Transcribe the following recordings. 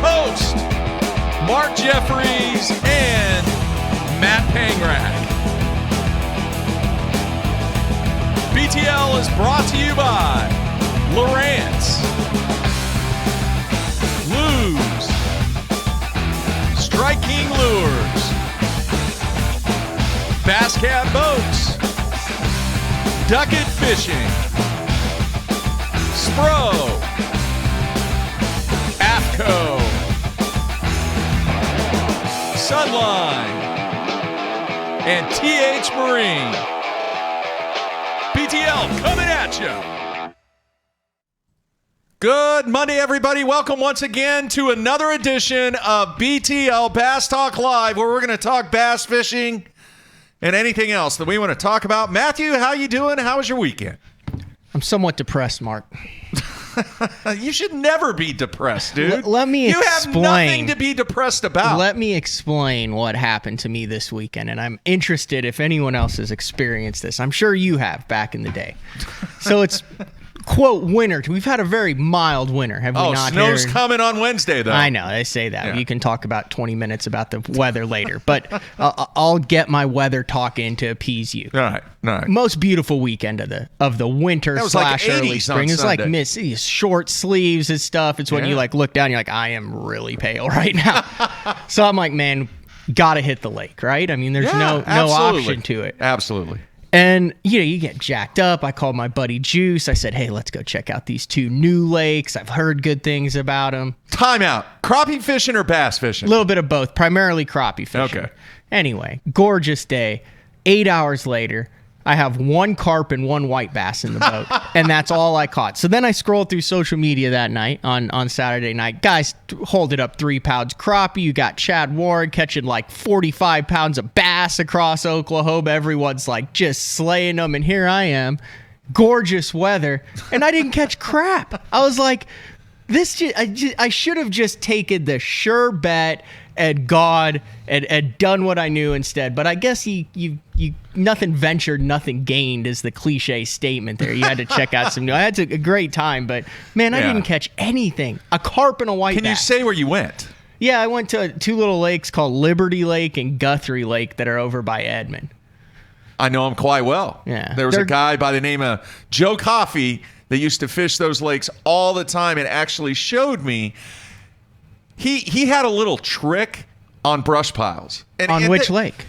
hosts, Mark Jeffries and Matt Pangrack. BTL is brought to you by Lowrance, Lose, Strike King Lures, Bass Cat Boats, Ducket Fishing, Spro, AFCO, Sunline, and TH Marine. BTL coming at you. Good Monday, everybody. Welcome once again to another edition of BTL Bass Talk Live, where we're going to talk bass fishing and anything else that we want to talk about. Matthew, how you doing? How was your weekend? I'm somewhat depressed, Mark. You should never be depressed, dude. Let me explain. You have nothing to be depressed about. Let me explain what happened to me this weekend, and I'm interested if anyone else has experienced this. I'm sure you have back in the day. So it's, quote, winter. We've had a very mild winter, have we not? Snow's coming on Wednesday, though. I know, they say that. Yeah. You can talk about 20 minutes about the weather later, but I'll get my weather talk in to appease you. All right. Most beautiful weekend of the winter / like early 80s spring. on It's Sunday. like missy short sleeves and stuff. It's when you like look down, you're like, I am really pale right now. So I'm like, man, gotta hit the lake, right? I mean, there's no option to it. Absolutely. And, you get jacked up. I called my buddy Juice. I said, hey, let's go check out these two new lakes. I've heard good things about them. Time out. Crappie fishing or bass fishing? A little bit of both, primarily crappie fishing. Okay. Anyway, gorgeous day. 8 hours later, I have one carp and one white bass in the boat, and that's all I caught. So then I scrolled through social media that night on Saturday night. Guys, hold it up 3 pounds crappie. You got Chad Ward catching like 45 pounds of bass across Oklahoma. Everyone's like just slaying them, and here I am, gorgeous weather, and I didn't catch crap. I was like, I should have just taken the sure bet and gone and done what I knew instead. But I guess you nothing ventured, nothing gained is the cliche statement there. You had to check out some new. I had a great time, but man, I didn't catch anything. A carp and a white bass. Can you say where you went? Yeah, I went to 2 little lakes called Liberty Lake and Guthrie Lake that are over by Edmond. I know them quite well. Yeah. There was a guy by the name of Joe Coffey that used to fish those lakes all the time and actually showed me. He had a little trick on brush piles. On which lake?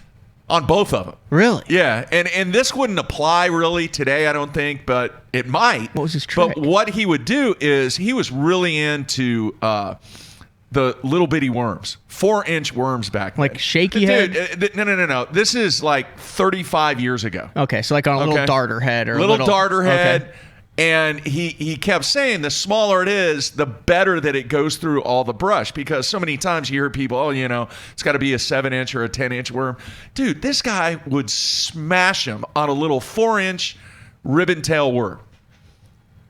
On both of them. Really? Yeah, and this wouldn't apply really today, I don't think, but it might. What was his trick? But what he would do is he was really into the little bitty worms, 4-inch worms back then. Like shaky head? Dude, no. This is like 35 years ago. Okay, so like on a little darter head or little darter head. Okay. And he kept saying the smaller it is, the better that it goes through all the brush, because so many times you hear people, it's got to be a 7-inch or a 10-inch worm. Dude, this guy would smash them on a little 4-inch ribbon tail worm.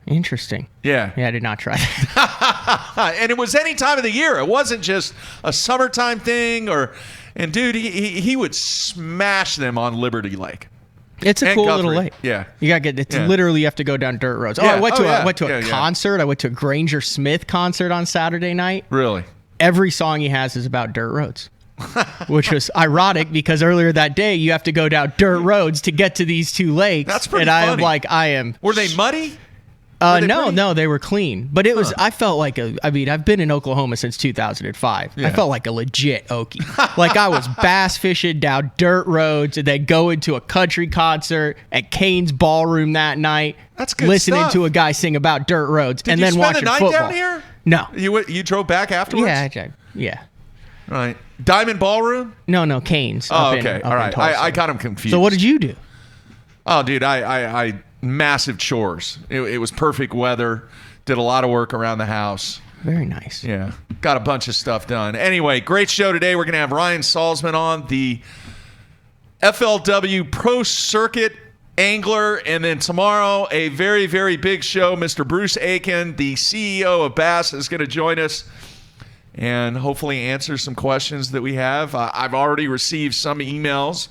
Interesting. Yeah. Yeah, I did not try that. And it was any time of the year. It wasn't just a summertime thing. And dude, he would smash them on Liberty Lake. It's a cool little lake. Yeah. You got to get literally you have to go down dirt roads. Yeah. I went to a concert. I went to a Granger Smith concert on Saturday night. Really? Every song he has is about dirt roads. Which was ironic because earlier that day you have to go down dirt roads to get to these 2 lakes. That's pretty funny. Were they muddy? No, they were clean. But it was, I felt like I've been in Oklahoma since 2005. Yeah. I felt like a legit Okie. Like I was bass fishing down dirt roads and then going to a country concert at Kane's Ballroom that night. That's good listening stuff. to a guy sing about dirt roads and then watching football. Did you spend the night down here? No. You drove back afterwards? Yeah. Right. Diamond Ballroom? No, Kane's. Oh, okay. All right. I got him confused. So what did you do? Oh, dude, I massive chores. It was perfect weather. Did a lot of work around the house. Very nice. Yeah. Got a bunch of stuff done. Anyway, great show today. We're going to have Ryan Salzman on, the FLW Pro Circuit angler. And then tomorrow, a very, very big show. Mr. Bruce Aiken, the CEO of Bass, is going to join us and hopefully answer some questions that we have. I've already received some emails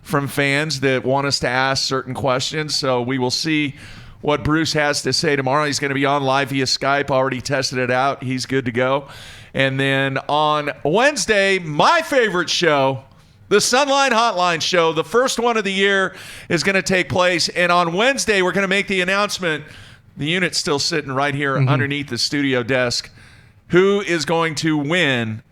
from fans that want us to ask certain questions, so we will see what Bruce has to say tomorrow. He's going to be on live via Skype. Already tested it out. He's good to go. And then on Wednesday, my favorite show, the Sunline Hotline Show, the first one of the year, is going to take place. And on Wednesday, we're going to make the announcement. The unit's still sitting right here underneath the studio desk. Who is going to win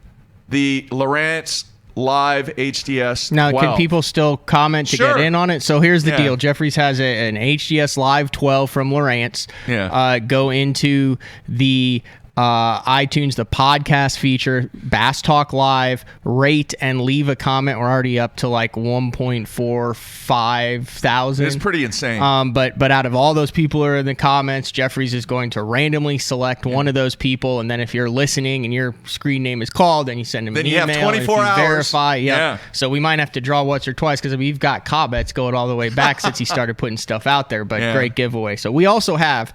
the Lowrance Live HDS 12? Now, can people still comment to get in on it? So here's the deal. Jeffries has an HDS Live 12 from Lowrance. Yeah. Go into the iTunes, the podcast feature, Bass Talk Live, rate and leave a comment. We're already up to like 1.45 thousand. It's pretty insane. But out of all those people who are in the comments, Jeffries is going to randomly select one of those people, and then if you're listening and your screen name is called, then you send him an email. Then you have 24 hours. Verify. Yep. Yeah. So we might have to draw once or twice because we've got comments going all the way back since he started putting stuff out there. But great giveaway. So we also have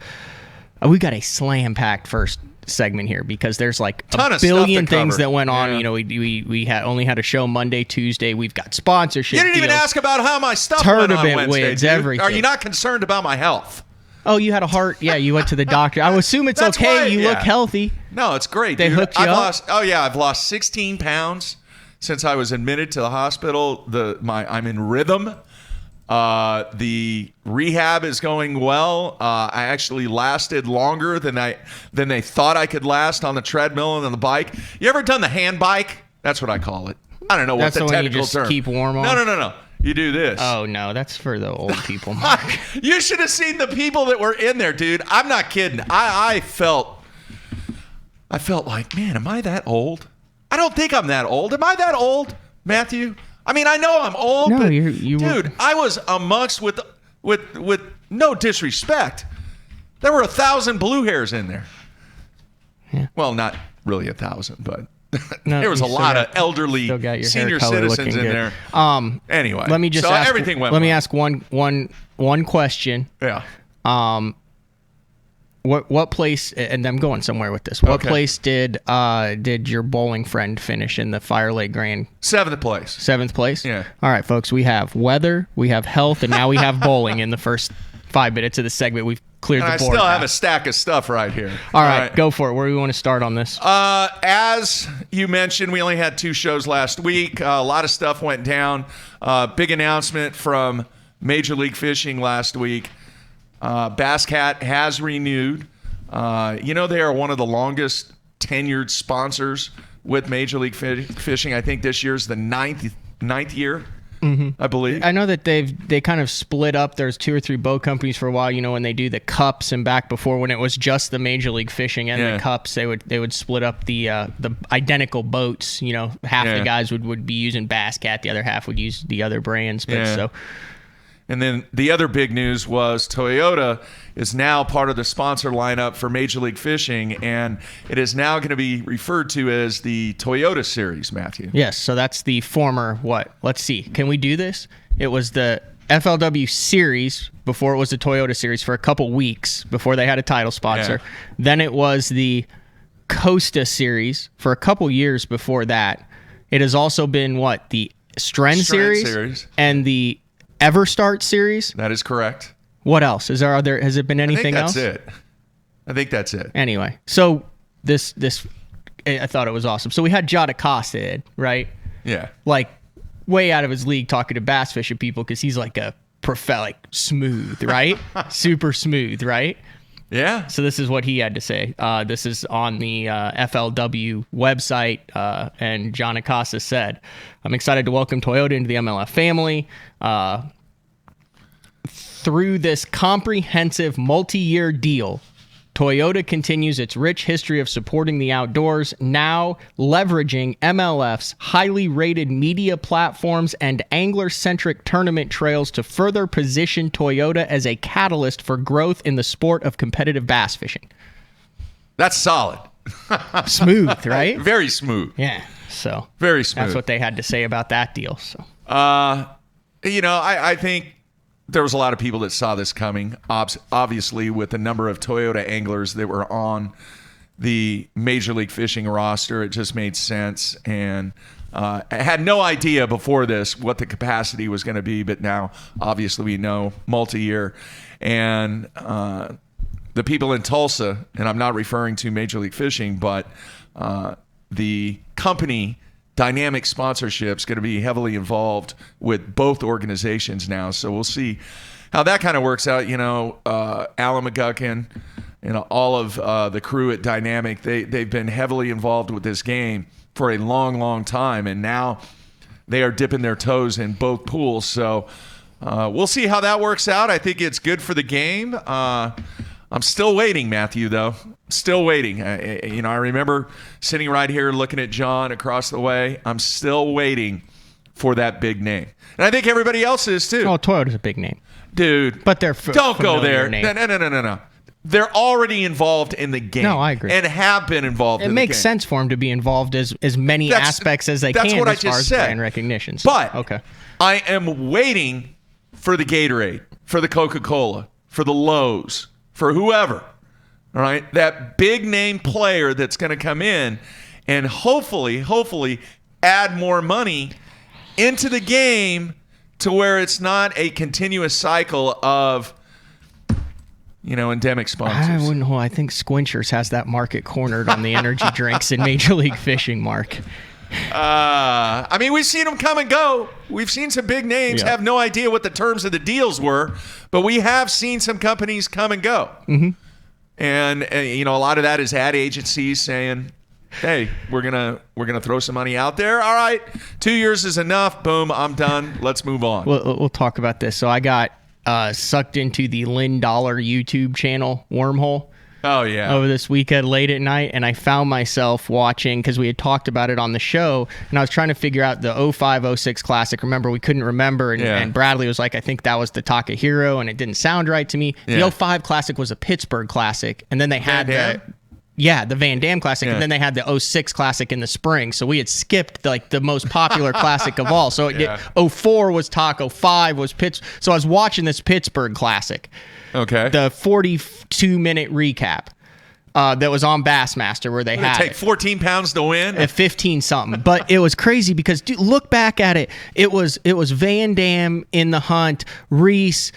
we got a slam-packed first segment here because there's like a billion things that went on. You know, we had only had a show Monday, Tuesday. We've got sponsorship. You didn't even ask about how my stuff went on Wednesday. Wins, everything. Are you not concerned about my health? Oh, you had a heart. Yeah, you went to the doctor. I assume it's okay. Right, you look healthy. No, it's great. They hooked you up. I've lost 16 pounds since I was admitted to the hospital. I'm in rhythm. The rehab is going well. I actually lasted longer than they thought I could last on the treadmill and on the bike. You ever done the hand bike? That's what I call it. I don't know what the technical term. That's the one you just keep warm on? No. You do this. Oh, no. That's for the old people, Mark. You should have seen the people that were in there, dude. I'm not kidding. I felt like, man, am I that old? I don't think I'm that old. Am I that old, Matthew? I mean, I know I'm old, no, but dude, I was amongst with no disrespect. There were 1,000 blue hairs in there. Yeah. Well, not really 1,000, but there was a lot of elderly senior citizens in there. Anyway, let me just ask, everything went. Let me ask one question. Yeah. What place? And I'm going somewhere with this. What place did your bowling friend finish in the Fire Lake Grand? 7th place. 7th place. Yeah. All right, folks. We have weather, we have health, and now we have bowling in the first 5 minutes of the segment. We've cleared the board. I still have a stack of stuff right here. All right, go for it. Where do we want to start on this? As you mentioned, we only had 2 shows last week. A lot of stuff went down. Big announcement from Major League Fishing last week. Bass Cat has renewed. They are one of the longest tenured sponsors with Major League Fishing. I think this year's the ninth year, I believe. I know that they kind of split up. There's 2 or 3 boat companies for a while. When they do the cups, and back before when it was just the Major League Fishing and the cups, they would split up the identical boats. Half the guys would be using Bass Cat, the other half would use the other brands. And then the other big news was Toyota is now part of the sponsor lineup for Major League Fishing, and it is now going to be referred to as the Toyota Series, Matthew. Yes, so that's the former what? Let's see. Can we do this? It was the FLW Series before it was the Toyota Series for a couple weeks before they had a title sponsor. Yeah. Then it was the Costa Series for a couple years before that. It has also been what? The Stren Series and the EverStart Series. That is correct. What else? Has it been anything else? I think that's it. Anyway, so this I thought it was awesome. So we had Jada Costa, right? Yeah. Like way out of his league talking to bass fishing people because he's like a smooth, right? Super smooth, right? Yeah. So this is what he had to say. This is on the FLW website, and John Acosta said, "I'm excited to welcome Toyota into the MLF family. Through this comprehensive multi-year deal, Toyota continues its rich history of supporting the outdoors, now leveraging MLF's highly rated media platforms and angler-centric tournament trails to further position Toyota as a catalyst for growth in the sport of competitive bass fishing." That's solid. Smooth, right? Very smooth. Yeah. So very smooth. That's what they had to say about that deal. So, I think there was a lot of people that saw this coming, obviously, with the number of Toyota anglers that were on the Major League Fishing roster. It just made sense. And I had no idea before this what the capacity was going to be, but now obviously we know multi-year. And the people in Tulsa, and I'm not referring to Major League Fishing, but the company Dynamic Sponsorship is going to be heavily involved with both organizations now. So we'll see how that kind of works out. Alan McGuckin and all of the crew at Dynamic, they've been heavily involved with this game for a long, long time, and now they are dipping their toes in both pools. So we'll see how that works out. I think it's good for the game. I'm still waiting, Matthew, though. Still waiting. I remember sitting right here looking at John across the way. I'm still waiting for that big name. And I think everybody else is, too. Oh, Toyota's a big name. Dude. But they're don't go there. Name. No. They're already involved in the game. No, I agree. And have been involved in the game. It makes sense for them to be involved as many aspects as they can as far as brand recognition. But okay. I am waiting for the Gatorade, for the Coca-Cola, for the Lowe's, for whoever. All right? That big name player that's going to come in and hopefully add more money into the game to where it's not a continuous cycle of endemic sponsors. I think Squinchers has that market cornered on the energy drinks in Major League Fishing, Mark. We've seen them come and go. We've seen some big names, have no idea what the terms of the deals were, but we have seen some companies come and go. Mm-hmm. And a lot of that is ad agencies saying, hey, we're gonna throw some money out there. All right, 2 years is enough. Boom, I'm done. Let's move on. We'll talk about this. So I got sucked into the Lynn Dollar YouTube channel wormhole. Oh, yeah. Over this weekend late at night, and I found myself watching, because we had talked about it on the show, and I was trying to figure out the 05-06 Classic. Remember, we couldn't remember, and Bradley was like, I think that was the Takahiro, and it didn't sound right to me. The 05 Classic was a Pittsburgh Classic, and then they had the Van Dam Classic, and then they had the 06 Classic in the spring. So we had skipped the most popular Classic of all. So 04 was Taco, 05 was Pittsburgh. So I was watching this Pittsburgh Classic. Okay. The 42-minute recap that was on Bassmaster where they had take 14 pounds to win? At 15 something. But it was crazy because, dude, look back at it. It was Van Dam in the hunt, Reese,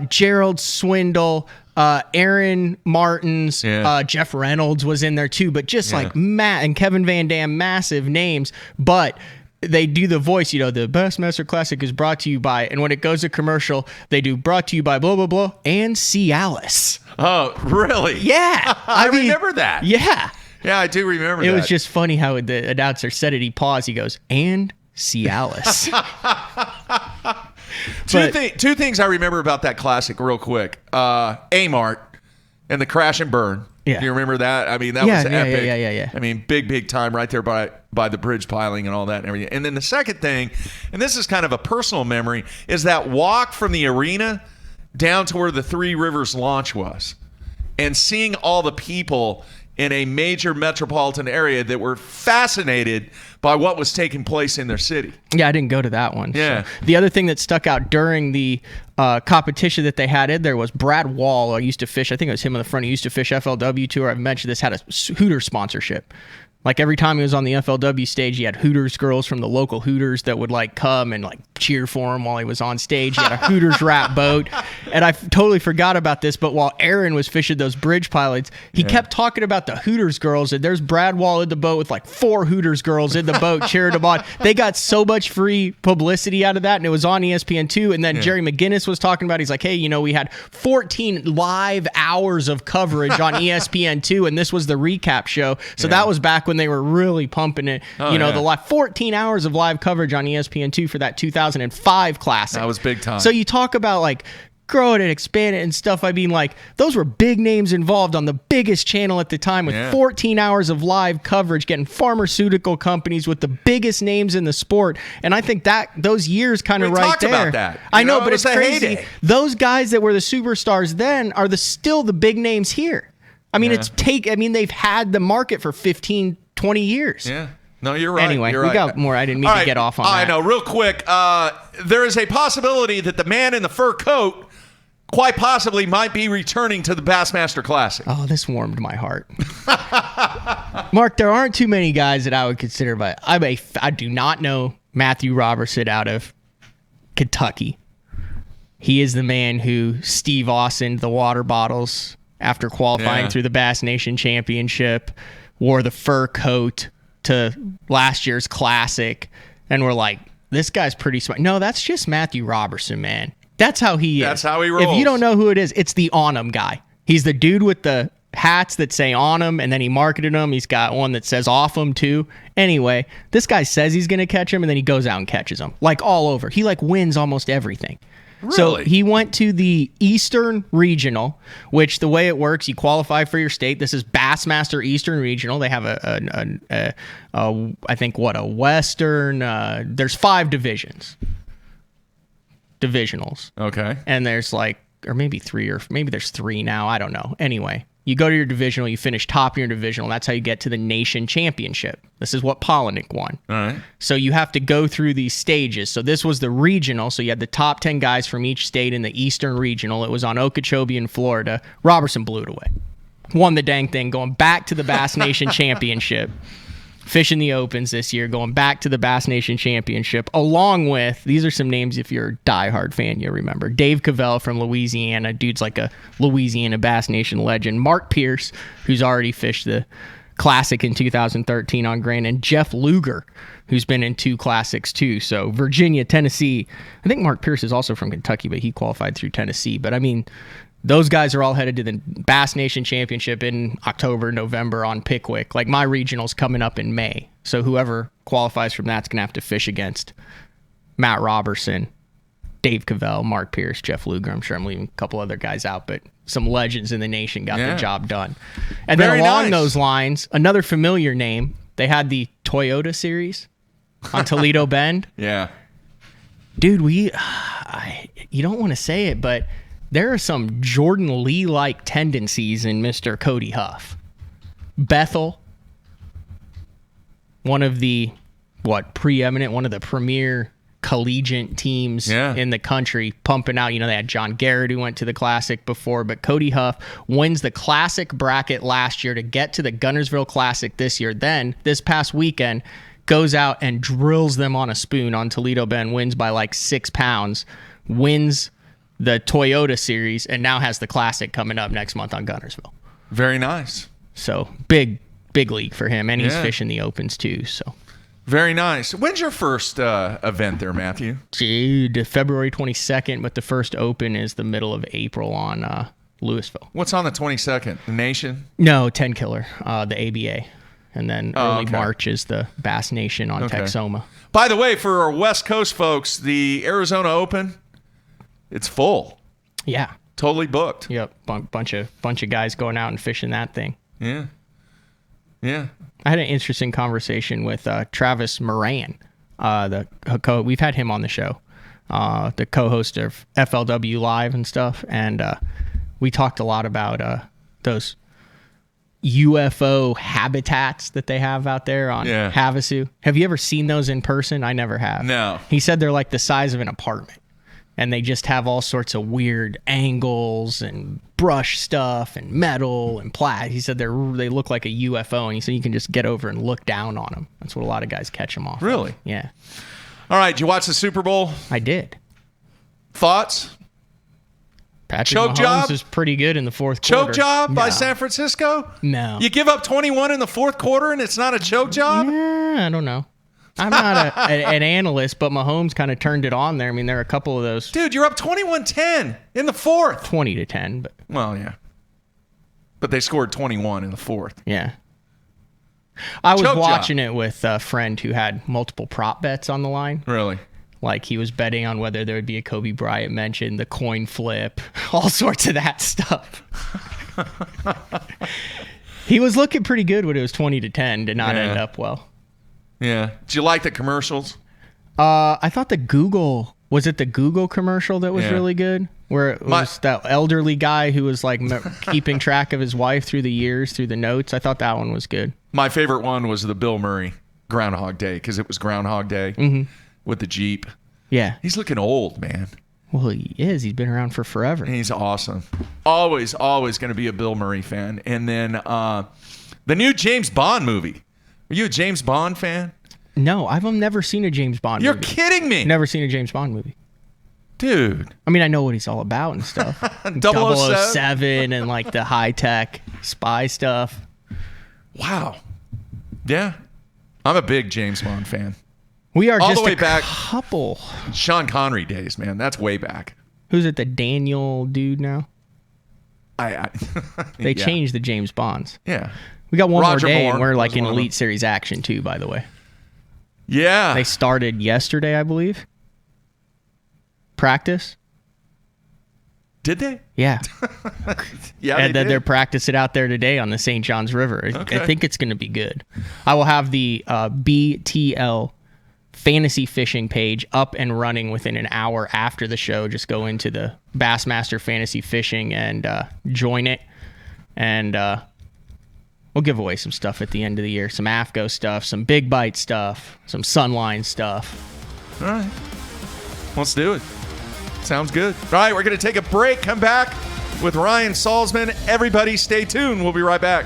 Gerald Swindle, Aaron Martins, Jeff Reynolds was in there too, but just like Matt and Kevin Van Dam, massive names. But they do the voice, the Bassmaster Classic is brought to you by, and when it goes to commercial, they do brought to you by blah, blah, blah, and Cialis. Oh, really? Yeah. I remember that. Yeah. Yeah, I do remember that. It was just funny how the announcer said it. He paused. He goes, and Cialis. Two things I remember about that Classic real quick. A-Mart and the crash and burn. Yeah. Do you remember that? That was epic. Yeah. Big time right there by the bridge piling and all that and everything. And then the second thing, and this is kind of a personal memory, is that walk from the arena down to where the Three Rivers launch was and seeing all the people in a major metropolitan area that were fascinated by what was taking place in their city. Yeah, I didn't go to that one. Yeah. So. The other thing that stuck out during the competition that they had in there was Brad Wall. I used to fish, I think it was him on the front. He used to fish FLW Tour. I've mentioned this, had a Hooters sponsorship. Like every time he was on the FLW stage, he had Hooters girls from the local Hooters that would come and cheer for him while he was on stage. He had a Hooters wrap boat. And I totally forgot about this, but while Aaron was fishing those bridge pilots, he kept talking about the Hooters girls. And there's Brad Wall in the boat with 4 Hooters girls in the boat cheering him on. They got so much free publicity out of that, and it was on ESPN2. And then Jerry McGinnis was talking about, he's like, hey, we had 14 live hours of coverage on ESPN2, and this was the recap show. So that was back when they were really pumping it. The live 14 hours of live coverage on ESPN2 for that 2005 Classic. That was big time. So you talk about grow it and expand it and stuff. Those were big names involved on the biggest channel at the time with 14 hours of live coverage, getting pharmaceutical companies with the biggest names in the sport. And I think that those years kind of right there. About that. I know, but it's crazy. Heyday. Those guys that were the superstars then are still the big names here. They've had the market for 15, 20 years. Yeah. No, you're right. Anyway, you're we right. got more. I didn't mean to get off on that. I know. Real quick, there is a possibility that the man in the fur coat quite possibly might be returning to the Bassmaster Classic. Oh, this warmed my heart. Mark, there aren't too many guys that I would consider, but I do not know Matthew Robertson out of Kentucky. He is the man who Steve Austined the water bottles after qualifying through the Bass Nation Championship, wore the fur coat to last year's Classic, and we're like, this guy's pretty smart. No, that's just Matthew Robertson, man. That's how he is. That's how he rolls. If you don't know who it is, it's the On 'em guy. He's the dude with the hats that say On 'em, and then he marketed them. He's got one that says Off 'em too. Anyway, this guy says he's going to catch him, and then he goes out and catches them. Like all over. He like wins almost everything. Really? So he went to the Eastern Regional, which the way it works, you qualify for your state. This is Bassmaster Eastern Regional. They have I think a Western. There's 5 divisionals. Okay. And there's like, or maybe 3, or maybe there's 3 now. I don't know. Anyway, you go to your divisional, you finish top in your divisional. That's how you get to the nation championship. This is what Polinick won. All right. So you have to go through these stages. So this was the regional. So you had the top 10 guys from each state in the Eastern Regional. It was on Okeechobee in Florida. Robertson blew it away. Won the dang thing, going back to the Bass Nation Championship. Fishing the Opens this year, going back to the Bass Nation Championship, along with, these are some names if you're a diehard fan, you'll remember. Dave Cavell from Louisiana. Dude's like a Louisiana Bass Nation legend. Mark Pierce, who's already fished the Classic in 2013 on Grand, and Jeff Luger, who's been in 2 Classics too. So Virginia, Tennessee. I think Mark Pierce is also from Kentucky, but he qualified through Tennessee. But I mean, those guys are all headed to the Bass Nation Championship in October, November on Pickwick. Like my regional's coming up in May. So whoever qualifies from that's going to have to fish against Matt Robertson, Dave Cavell, Mark Pierce, Jeff Luger. I'm sure I'm leaving a couple other guys out, but some legends in the nation got the job done. And Very then along nice. those lines, another familiar name, they had the Toyota Series on Toledo Bend. Yeah. Dude, you don't want to say it, but there are some Jordan Lee-like tendencies in Mr. Cody Huff. Bethel, one of the, one of the premier collegiate teams in the country, pumping out. You know, they had John Garrett who went to the Classic before, but Cody Huff wins the Classic bracket last year to get to the Guntersville Classic this year. Then, this past weekend, goes out and drills them on a spoon on Toledo Bend, wins by like 6 pounds, wins the Toyota Series, and now has the Classic coming up next month on Guntersville. Very nice. So big league for him, and he's fishing the Opens too. So very nice. When's your first event there, Matthew? Dude, February 22nd, but the first Open is the middle of April on Louisville. What's on the 22nd? The Nation? No, 10 Killer, the ABA. And then early March is the Bass Nation on Texoma. By the way, for our West Coast folks, the Arizona Open, it's full. Yeah. Totally booked. Yep. Bunch of guys going out and fishing that thing. Yeah. Yeah. I had an interesting conversation with Travis Moran. We've had him on the show, the co-host of FLW Live and stuff. And we talked a lot about those UFO habitats that they have out there on Havasu. Have you ever seen those in person? I never have. No. He said they're like the size of an apartment. And they just have all sorts of weird angles and brush stuff and metal and plastic. He said they look like a UFO, and he said you can just get over and look down on them. That's what a lot of guys catch them off. Really? Of. Yeah. All right. Did you watch the Super Bowl? I did. Thoughts? Patrick Choke Mahomes job? was pretty good in the fourth quarter. Choke job by No. San Francisco? No. You give up 21 in the fourth quarter and it's not a choke job? I don't know. I'm not an analyst, but Mahomes kind of turned it on there. I mean, there are a couple of those. Dude, you're up 21-10 in the fourth. 20-10, but Well, yeah. But they scored 21 in the fourth. yeah. I was Choke watching job. it with a friend who had multiple prop bets on the line. Really? Like he was betting on whether there would be a Kobe Bryant mention, the coin flip, all sorts of that stuff. He was looking pretty good when it was 20-10. Did not end up well. Yeah. Did you like the commercials? I thought the Google commercial that was really good, where it was that elderly guy who was like keeping track of his wife through the years, through the notes. I thought that one was good. My favorite one was the Bill Murray Groundhog Day, because it was Groundhog Day with the Jeep. Yeah. He's looking old, man. Well, he is. He's been around for forever. He's awesome. Always going to be a Bill Murray fan. And then the new James Bond movie. Are you a James Bond fan? No, I've never seen a James Bond You're movie. kidding me. Never seen a James Bond movie. Dude. I mean, I know what he's all about and stuff. 007 and like the high-tech spy stuff. Wow. Yeah. I'm a big James Bond fan. We are all just the way a back, couple. Sean Connery days, man. That's way back. Who's it, the Daniel dude now? They changed the James Bonds. Yeah. We got one Roger more day, Moore and we're like was in one of Elite Series action too, by the way. Yeah. They started yesterday, I believe. Practice. Did they? Yeah. Yeah, And then did. they're practicing out there today on the St. Johns River. Okay. I think it's going to be good. I will have the BTL fantasy fishing page up and running within an hour after the show. Just go into the Bassmaster Fantasy Fishing and join it. And we'll give away some stuff at the end of the year. Some AFCO stuff, some Big Bite stuff, some Sunline stuff. All right. Let's do it. Sounds good. All right, we're going to take a break. Come back with Ryan Salzman. Everybody stay tuned. We'll be right back.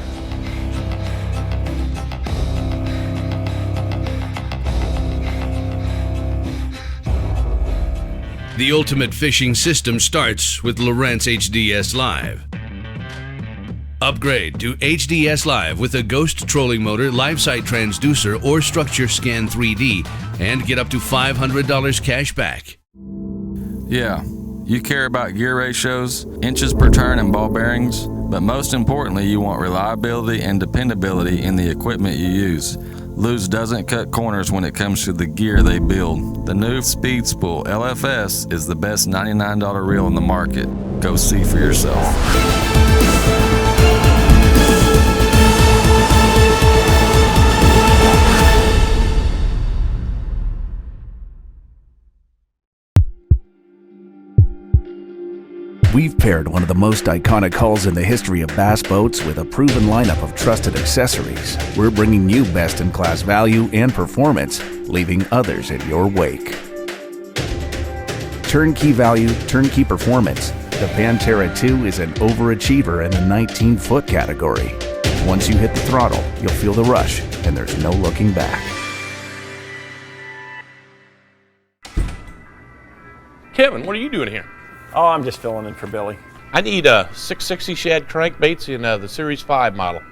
The ultimate fishing system starts with Lowrance HDS Live. Upgrade to HDS Live with a Ghost trolling motor, live sight transducer, or Structure Scan 3D, and get up to $500 cash back. Yeah, you care about gear ratios, inches per turn, and ball bearings, but most importantly, you want reliability and dependability in the equipment you use. Luz doesn't cut corners when it comes to the gear they build. The new Speed Spool LFS is the best $99 reel in the market. Go see for yourself. We've paired one of the most iconic hulls in the history of bass boats with a proven lineup of trusted accessories. We're bringing you best-in-class value and performance, leaving others in your wake. Turnkey value, turnkey performance. The Pantera 2 is an overachiever in the 19-foot category. Once you hit the throttle, you'll feel the rush, and there's no looking back. Kevin, what are you doing here? Oh, I'm just filling in for Billy. I need 660 shad crankbaits in the Series 5 model.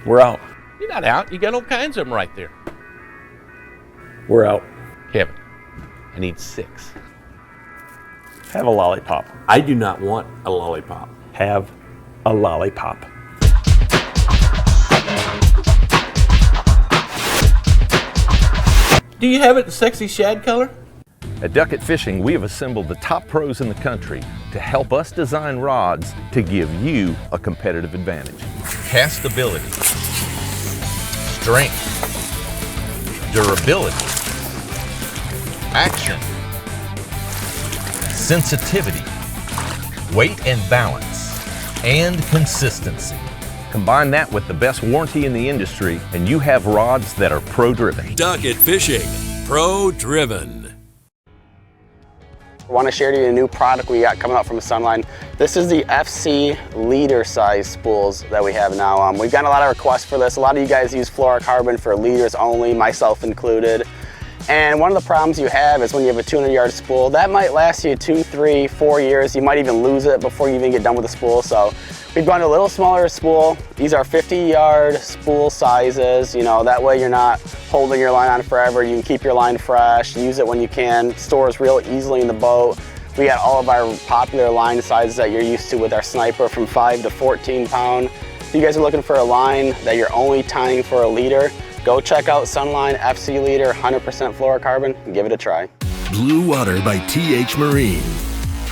We're out. You're not out. You got all kinds of them right there. We're out. Kevin, I need 6. Have a lollipop. I do not want a lollipop. Have a lollipop. Do you have it in sexy shad color? At Duckett Fishing, we have assembled the top pros in the country to help us design rods to give you a competitive advantage. Castability, strength, durability, action, sensitivity, weight and balance, and consistency. Combine that with the best warranty in the industry, and you have rods that are pro-driven. Duckett Fishing, pro-driven. I want to share with you a new product we got coming out from Sunline. This is the FC leader size spools that we have now. We've gotten a lot of requests for this. A lot of you guys use fluorocarbon for leaders only, myself included. And one of the problems you have is when you have a 200-yard spool, that might last you 2, 3, 4 years. You might even lose it before you even get done with the spool. So we've gone to a little smaller spool. These are 50-yard spool sizes. You know, that way you're not holding your line on forever. You can keep your line fresh, use it when you can, stores real easily in the boat. We got all of our popular line sizes that you're used to with our Sniper from 5 to 14 pound. If you guys are looking for a line that you're only tying for a leader, go check out Sunline FC Leader 100% fluorocarbon and give it a try. Blue Water by TH Marine.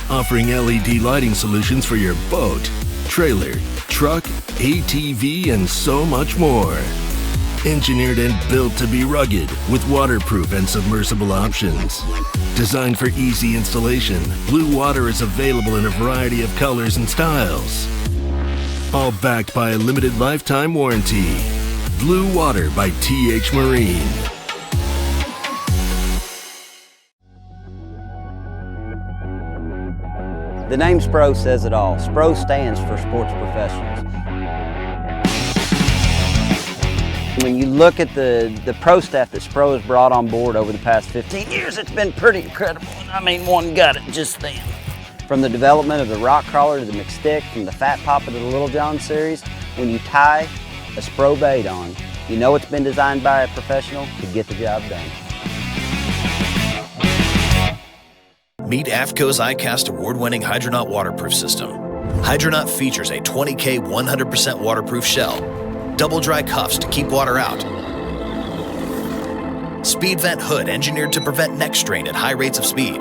Offering LED lighting solutions for your boat, trailer, truck, ATV, and so much more. Engineered and built to be rugged with waterproof and submersible options. Designed for easy installation, Blue Water is available in a variety of colors and styles. All backed by a limited lifetime warranty. Blue Water by TH Marine. The name SPRO says it all. SPRO stands for Sports Professionals. When you look at the pro staff that SPRO has brought on board over the past 15 years, it's been pretty incredible. I mean, one got it just then. From the development of the rock crawler to the McStick, from the Fat Papa to the Little John series, when you tie a SPRO bait on, you know it's been designed by a professional to get the job done. Meet AFTCO's iCast award-winning Hydronaut waterproof system. Hydronaut features a 20K 100% waterproof shell, double dry cuffs to keep water out, speed vent hood engineered to prevent neck strain at high rates of speed,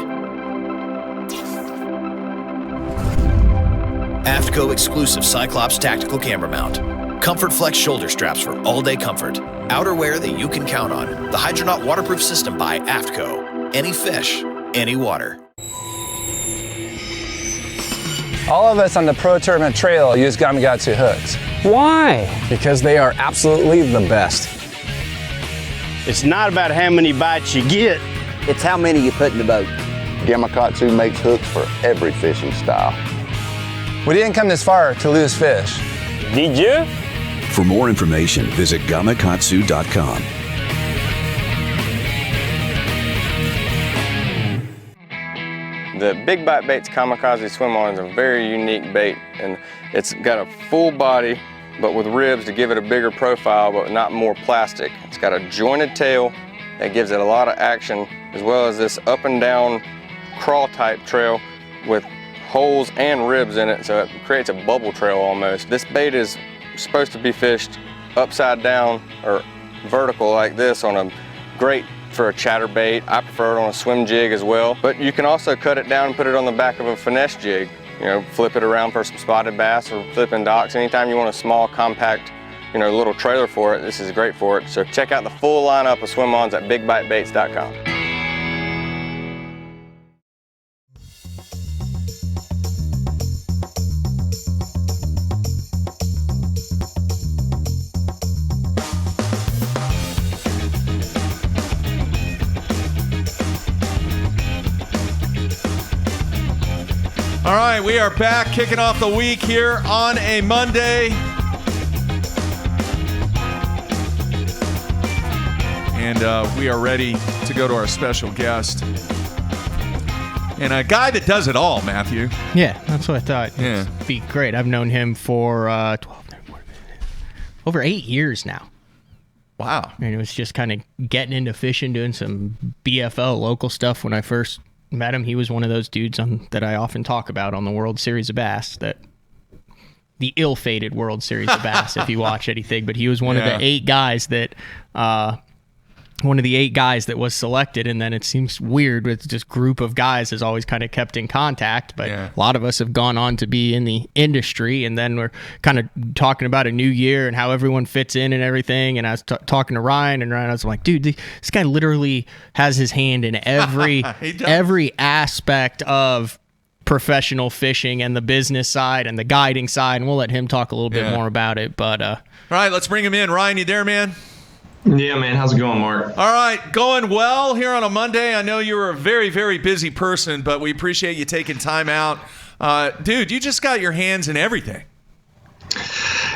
AFTCO exclusive Cyclops tactical camera mount, Comfort Flex shoulder straps for all-day comfort, outerwear that you can count on. The Hydronaut waterproof system by AFTCO. Any fish, any water. All of us on the Pro Tournament Trail use Kamikaze hooks. Why? Because they are absolutely the best. It's not about how many bites you get. It's how many you put in the boat. Kamikaze makes hooks for every fishing style. We didn't come this far to lose fish. Did you? For more information, visit Gamakatsu.com. The Big Bite Baits Kamikaze swim on is a very unique bait, and it's got a full body but with ribs to give it a bigger profile but not more plastic. It's got a jointed tail that gives it a lot of action, as well as this up and down crawl type trail with holes and ribs in it, so it creates a bubble trail almost. This bait is supposed to be fished upside down or vertical like this on a great for a chatterbait. I prefer it on a swim jig as well, but you can also cut it down and put it on the back of a finesse jig. You know, flip it around for some spotted bass or flipping docks. Anytime you want a small, compact, you know, little trailer for it, this is great for it. So check out the full lineup of swim-ons at bigbitebaits.com. All right, we are back, kicking off the week here on a Monday. And we are ready to go to our special guest. And a guy that does it all, Matthew. Yeah, that's what I thought. Yeah. It'd be great. I've known him for over 8 years now. Wow. And it was just kind of getting into fishing, doing some BFL local stuff when I first met him. He was one of those dudes that I often talk about on the World Series of Bass, the ill-fated World Series of Bass, if you watch anything. But he was one of the 8 guys that was selected, and then it seems weird with this group of guys has always kind of kept in contact, but a lot of us have gone on to be in the industry, and then we're kind of talking about a new year and how everyone fits in and everything, and I was talking to Ryan, and Ryan, I was like, dude, this guy literally has his hand in every aspect of professional fishing and the business side and the guiding side, and we'll let him talk a little bit more about it. But all right, let's bring him in. Ryan, you there, man? Yeah, man. How's it going, Mark? All right. Going well here on a Monday. I know you're a very, very busy person, but we appreciate you taking time out. Dude, you just got your hands in everything.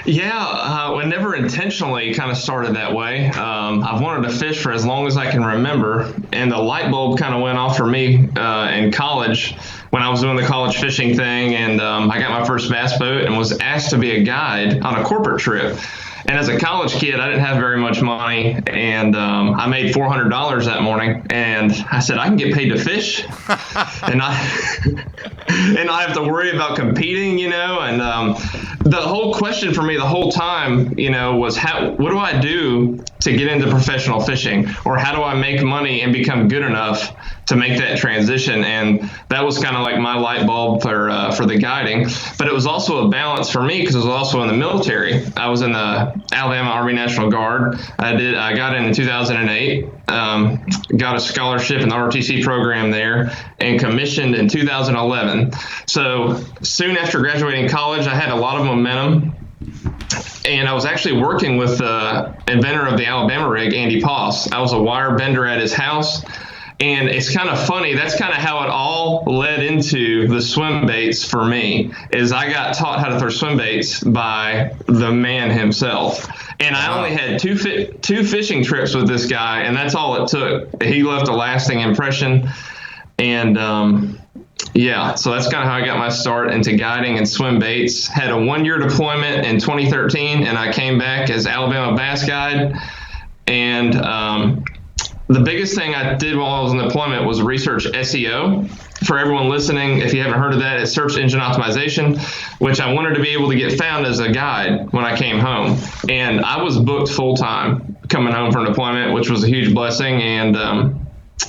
Yeah, I never intentionally kind of started that way. I've wanted to fish for as long as I can remember, and the light bulb kind of went off for me in college when I was doing the college fishing thing, and I got my first bass boat and was asked to be a guide on a corporate trip. And as a college kid, I didn't have very much money, and I made $400 that morning. And I said, I can get paid to fish, and I have to worry about competing, you know. And the whole question for me the whole time, you know, was what do I do to get into professional fishing, or how do I make money and become good enough to make that transition? And that was kind of like my light bulb for the guiding. But it was also a balance for me because I was also in the military. I was in the Alabama Army National Guard. I got in 2008, got a scholarship in the ROTC program there, and commissioned in 2011. So soon after graduating college, I had a lot of momentum. And I was actually working with the inventor of the Alabama rig, Andy Poss. I was a wire bender at his house. And it's kind of funny. That's kind of how it all led into the swim baits for me, is I got taught how to throw swim baits by the man himself. And I only had two fishing trips with this guy, and that's all it took. He left a lasting impression. And so that's kind of how I got my start into guiding and swim baits. Had a 1-year deployment in 2013, and I came back as Alabama Bass Guide. And the biggest thing I did while I was in deployment was research SEO. For everyone listening, if you haven't heard of that, it's search engine optimization, which I wanted to be able to get found as a guide when I came home. And I was booked full time coming home from deployment, which was a huge blessing. And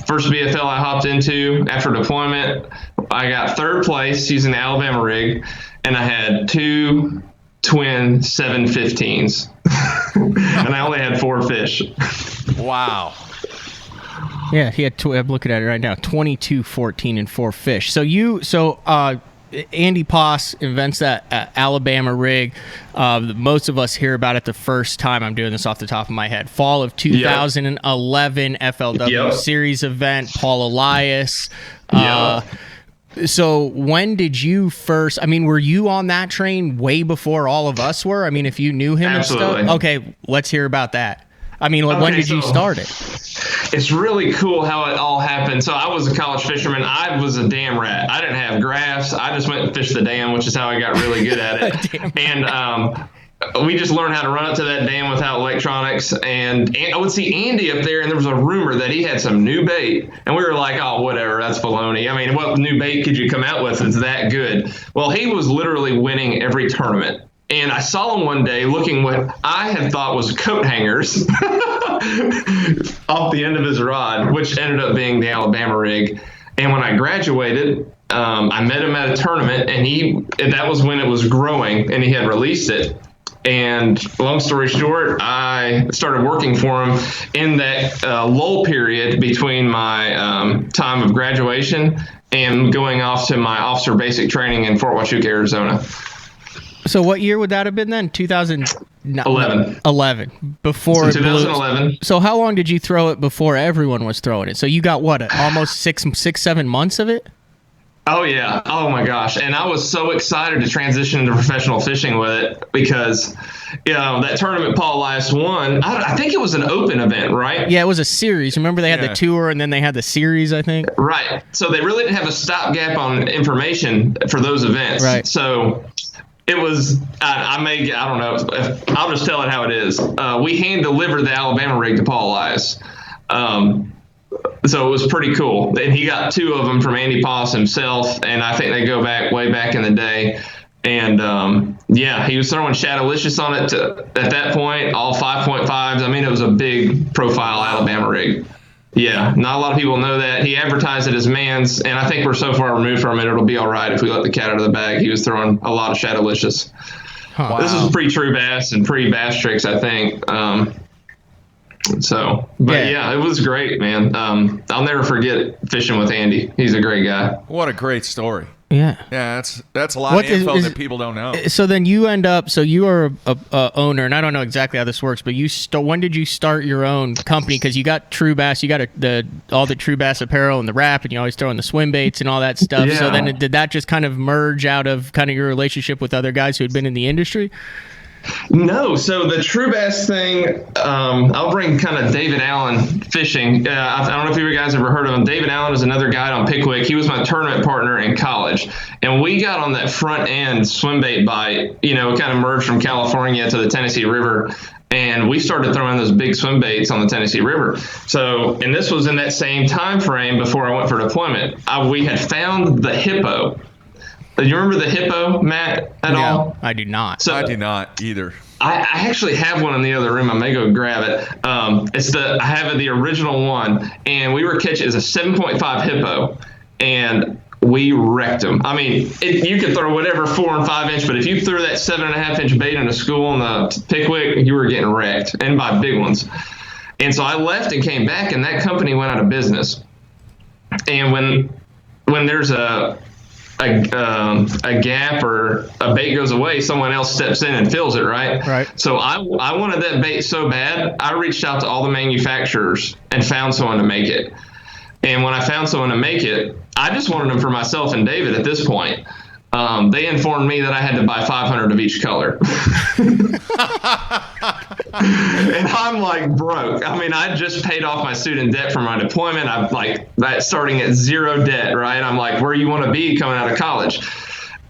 first BFL I hopped into after deployment, I got 3rd place using the Alabama rig, and I had 2 twin 715s. And I only had 4 fish. Wow. Yeah, he had. I'm looking at it right now. 22, 14, and 4 fish. So Andy Poss invents that Alabama rig. Most of us hear about it the first time. I'm doing this off the top of my head. Fall of 2011 FLW Series event. Paul Elias. So when did you first? I mean, were you on that train way before all of us were? I mean, if you knew him Absolutely. and stuff. Okay, let's hear about that. I mean, when did you start it? It's really cool how it all happened. So I was a college fisherman. I was a dam rat. I didn't have graphs. I just went and fished the dam, which is how I got really good at it. And we just learned how to run up to that dam without electronics. And I would see Andy up there, and there was a rumor that he had some new bait. And we were like, oh, whatever, that's baloney. I mean, what new bait could you come out with that's that good? Well, he was literally winning every tournament. And I saw him one day looking what I had thought was coat hangers off the end of his rod, which ended up being the Alabama rig. And when I graduated, I met him at a tournament, and that was when it was growing, and he had released it. And long story short, I started working for him in that lull period between my time of graduation and going off to my officer basic training in Fort Huachuca, Arizona. So what year would that have been then? 2011. 11. Before so 2011. So how long did you throw it before everyone was throwing it? So you got what? Almost 7 months of it? Oh yeah. Oh my gosh. And I was so excited to transition into professional fishing with it because, that tournament Paul Elias won, I think it was an open event, right? Yeah, it was a series. Remember they had the tour and then they had the series, I think? Right. So they really didn't have a stopgap on information for those events. Right. So it was, I don't know, I'll just tell it how it is. We hand delivered the Alabama rig to Paul Elias. So it was pretty cool. And he got 2 of them from Andy Poss himself, and I think they go way back in the day. And he was throwing Shadowlicious on it at that point, all 5.5s. I mean, it was a big profile Alabama rig. Yeah, not a lot of people know that. He advertised it as man's, and I think we're so far removed from it, it'll be all right if we let the cat out of the bag. He was throwing a lot of Shadowlicious. Wow. This is pre-true bass and pre-bass tricks, I think. It was great, man. I'll never forget fishing with Andy. He's a great guy. What a great story. Yeah. Yeah, that's a lot of info that people don't know. So then you end up, so you are a owner, and I don't know exactly how this works, but when did you start your own company? Because you got True Bass, you got all the True Bass apparel and the wrap, and you always throw in the swim baits and all that stuff. Yeah. So then did that just kind of merge out of kind of your relationship with other guys who had been in the industry? No, so the True Bass thing, I'll bring kind of David Allen fishing. I don't know if you guys ever heard of him. David Allen is another guide on Pickwick. He was my tournament partner in college. And we got on that front end swim bait bite, kind of merged from California to the Tennessee River. And we started throwing those big swim baits on the Tennessee River. So, and this was in that same time frame before I went for deployment. We had found the hippo. Do you remember the hippo, Matt, at all? I do not. So, I do not either. I actually have one in the other room. I may go grab it. I have the original one, and we were catching. It's a 7.5 hippo, and we wrecked them. I mean, you could throw whatever 4 and 5 inch, but if you threw that 7.5 inch bait in a school in the Pickwick, you were getting wrecked, and by big ones. And so I left and came back, and that company went out of business. And when there's a gap or a bait goes away, someone else steps in and fills it, right? Right. So I wanted that bait so bad, I reached out to all the manufacturers and found someone to make it. And when I found someone to make it, I just wanted them for myself and David at this point. They informed me that I had to buy 500 of each color. And I'm like broke. I mean, I just paid off my student debt from my deployment. I'm like that starting at zero debt, right? I'm like, where you want to be coming out of college?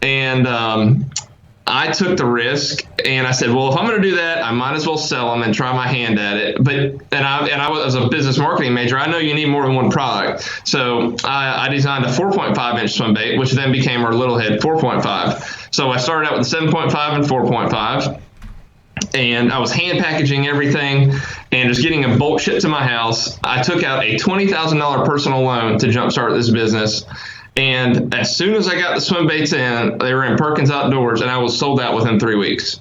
And I took the risk, and I said, well, if I'm going to do that, I might as well sell them and try my hand at it. But I was a business marketing major. I know you need more than one product. So I designed a 4.5-inch swim bait, which then became our Little Head 4.5. So I started out with the 7.5 and 4.5. And I was hand packaging everything and just getting a bulk shipped to my house. I took out a $20,000 personal loan to jumpstart this business. And as soon as I got the swim baits in, they were in Perkins Outdoors, and I was sold out within 3 weeks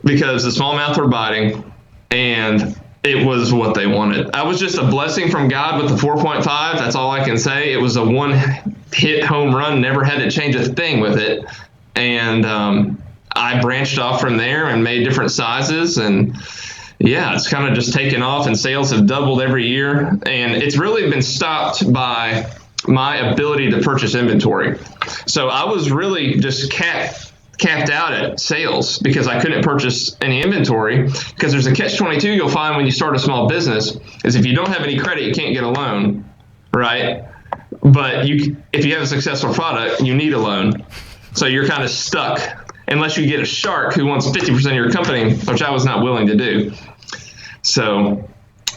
because the smallmouth were biting, and it was what they wanted. I was just a blessing from God with the 4.5. That's all I can say. It was a one-hit home run, never had to change a thing with it. And I branched off from there and made different sizes, and yeah, it's kind of just taken off, and sales have doubled every year. And it's really been stopped by my ability to purchase inventory. So I was really just capped out at sales because I couldn't purchase any inventory, because there's a catch-22 you'll find when you start a small business is if you don't have any credit, you can't get a loan, right? But if you have a successful product, you need a loan. So you're kind of stuck unless you get a shark who wants 50% of your company, which I was not willing to do. So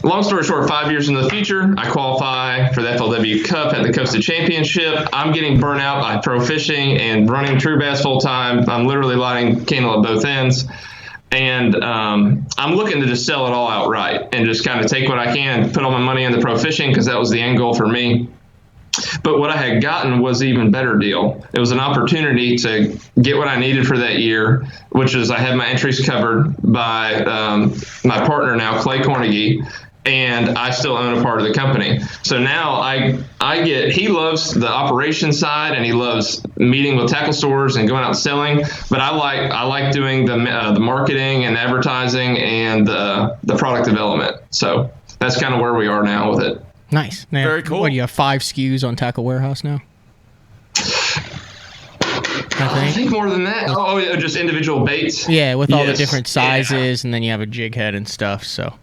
long story short, 5 years in the future, I qualify for the FLW Cup at the Coastal Championship. I'm getting burnt out by pro fishing and running True Bass full time. I'm literally lighting candle at both ends. And I'm looking to just sell it all outright and just kind of take what I can, put all my money into pro fishing, because that was the end goal for me. But what I had gotten was an even better deal. It was an opportunity to get what I needed for that year, which is I had my entries covered by my partner now, Clay Cornegie, and I still own a part of the company. So now he loves the operation side, and he loves meeting with tackle stores and going out and selling. But I like doing the marketing and advertising and the product development. So that's kind of where we are now with it. Nice. Now, very cool. What, do you have 5 SKUs on Tackle Warehouse now? I think more than that. Oh, just individual baits? Yeah, with all the different sizes, and then you have a jig head and stuff, so.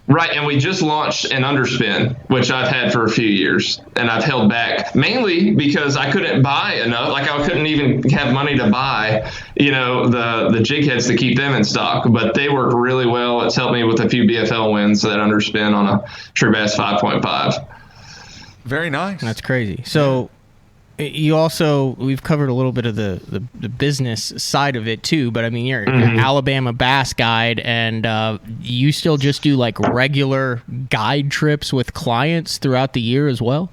Right, and we just launched an underspin, which I've had for a few years, and I've held back mainly because I couldn't buy enough. Like I couldn't even have money to buy, the jig heads to keep them in stock. But they work really well. It's helped me with a few BFL wins, that underspin on a True Bass 5.5. Very nice. That's crazy. So we've covered a little bit of the business side of it too, but I mean, you're an Alabama Bass Guide, and you still just do like regular guide trips with clients throughout the year as well?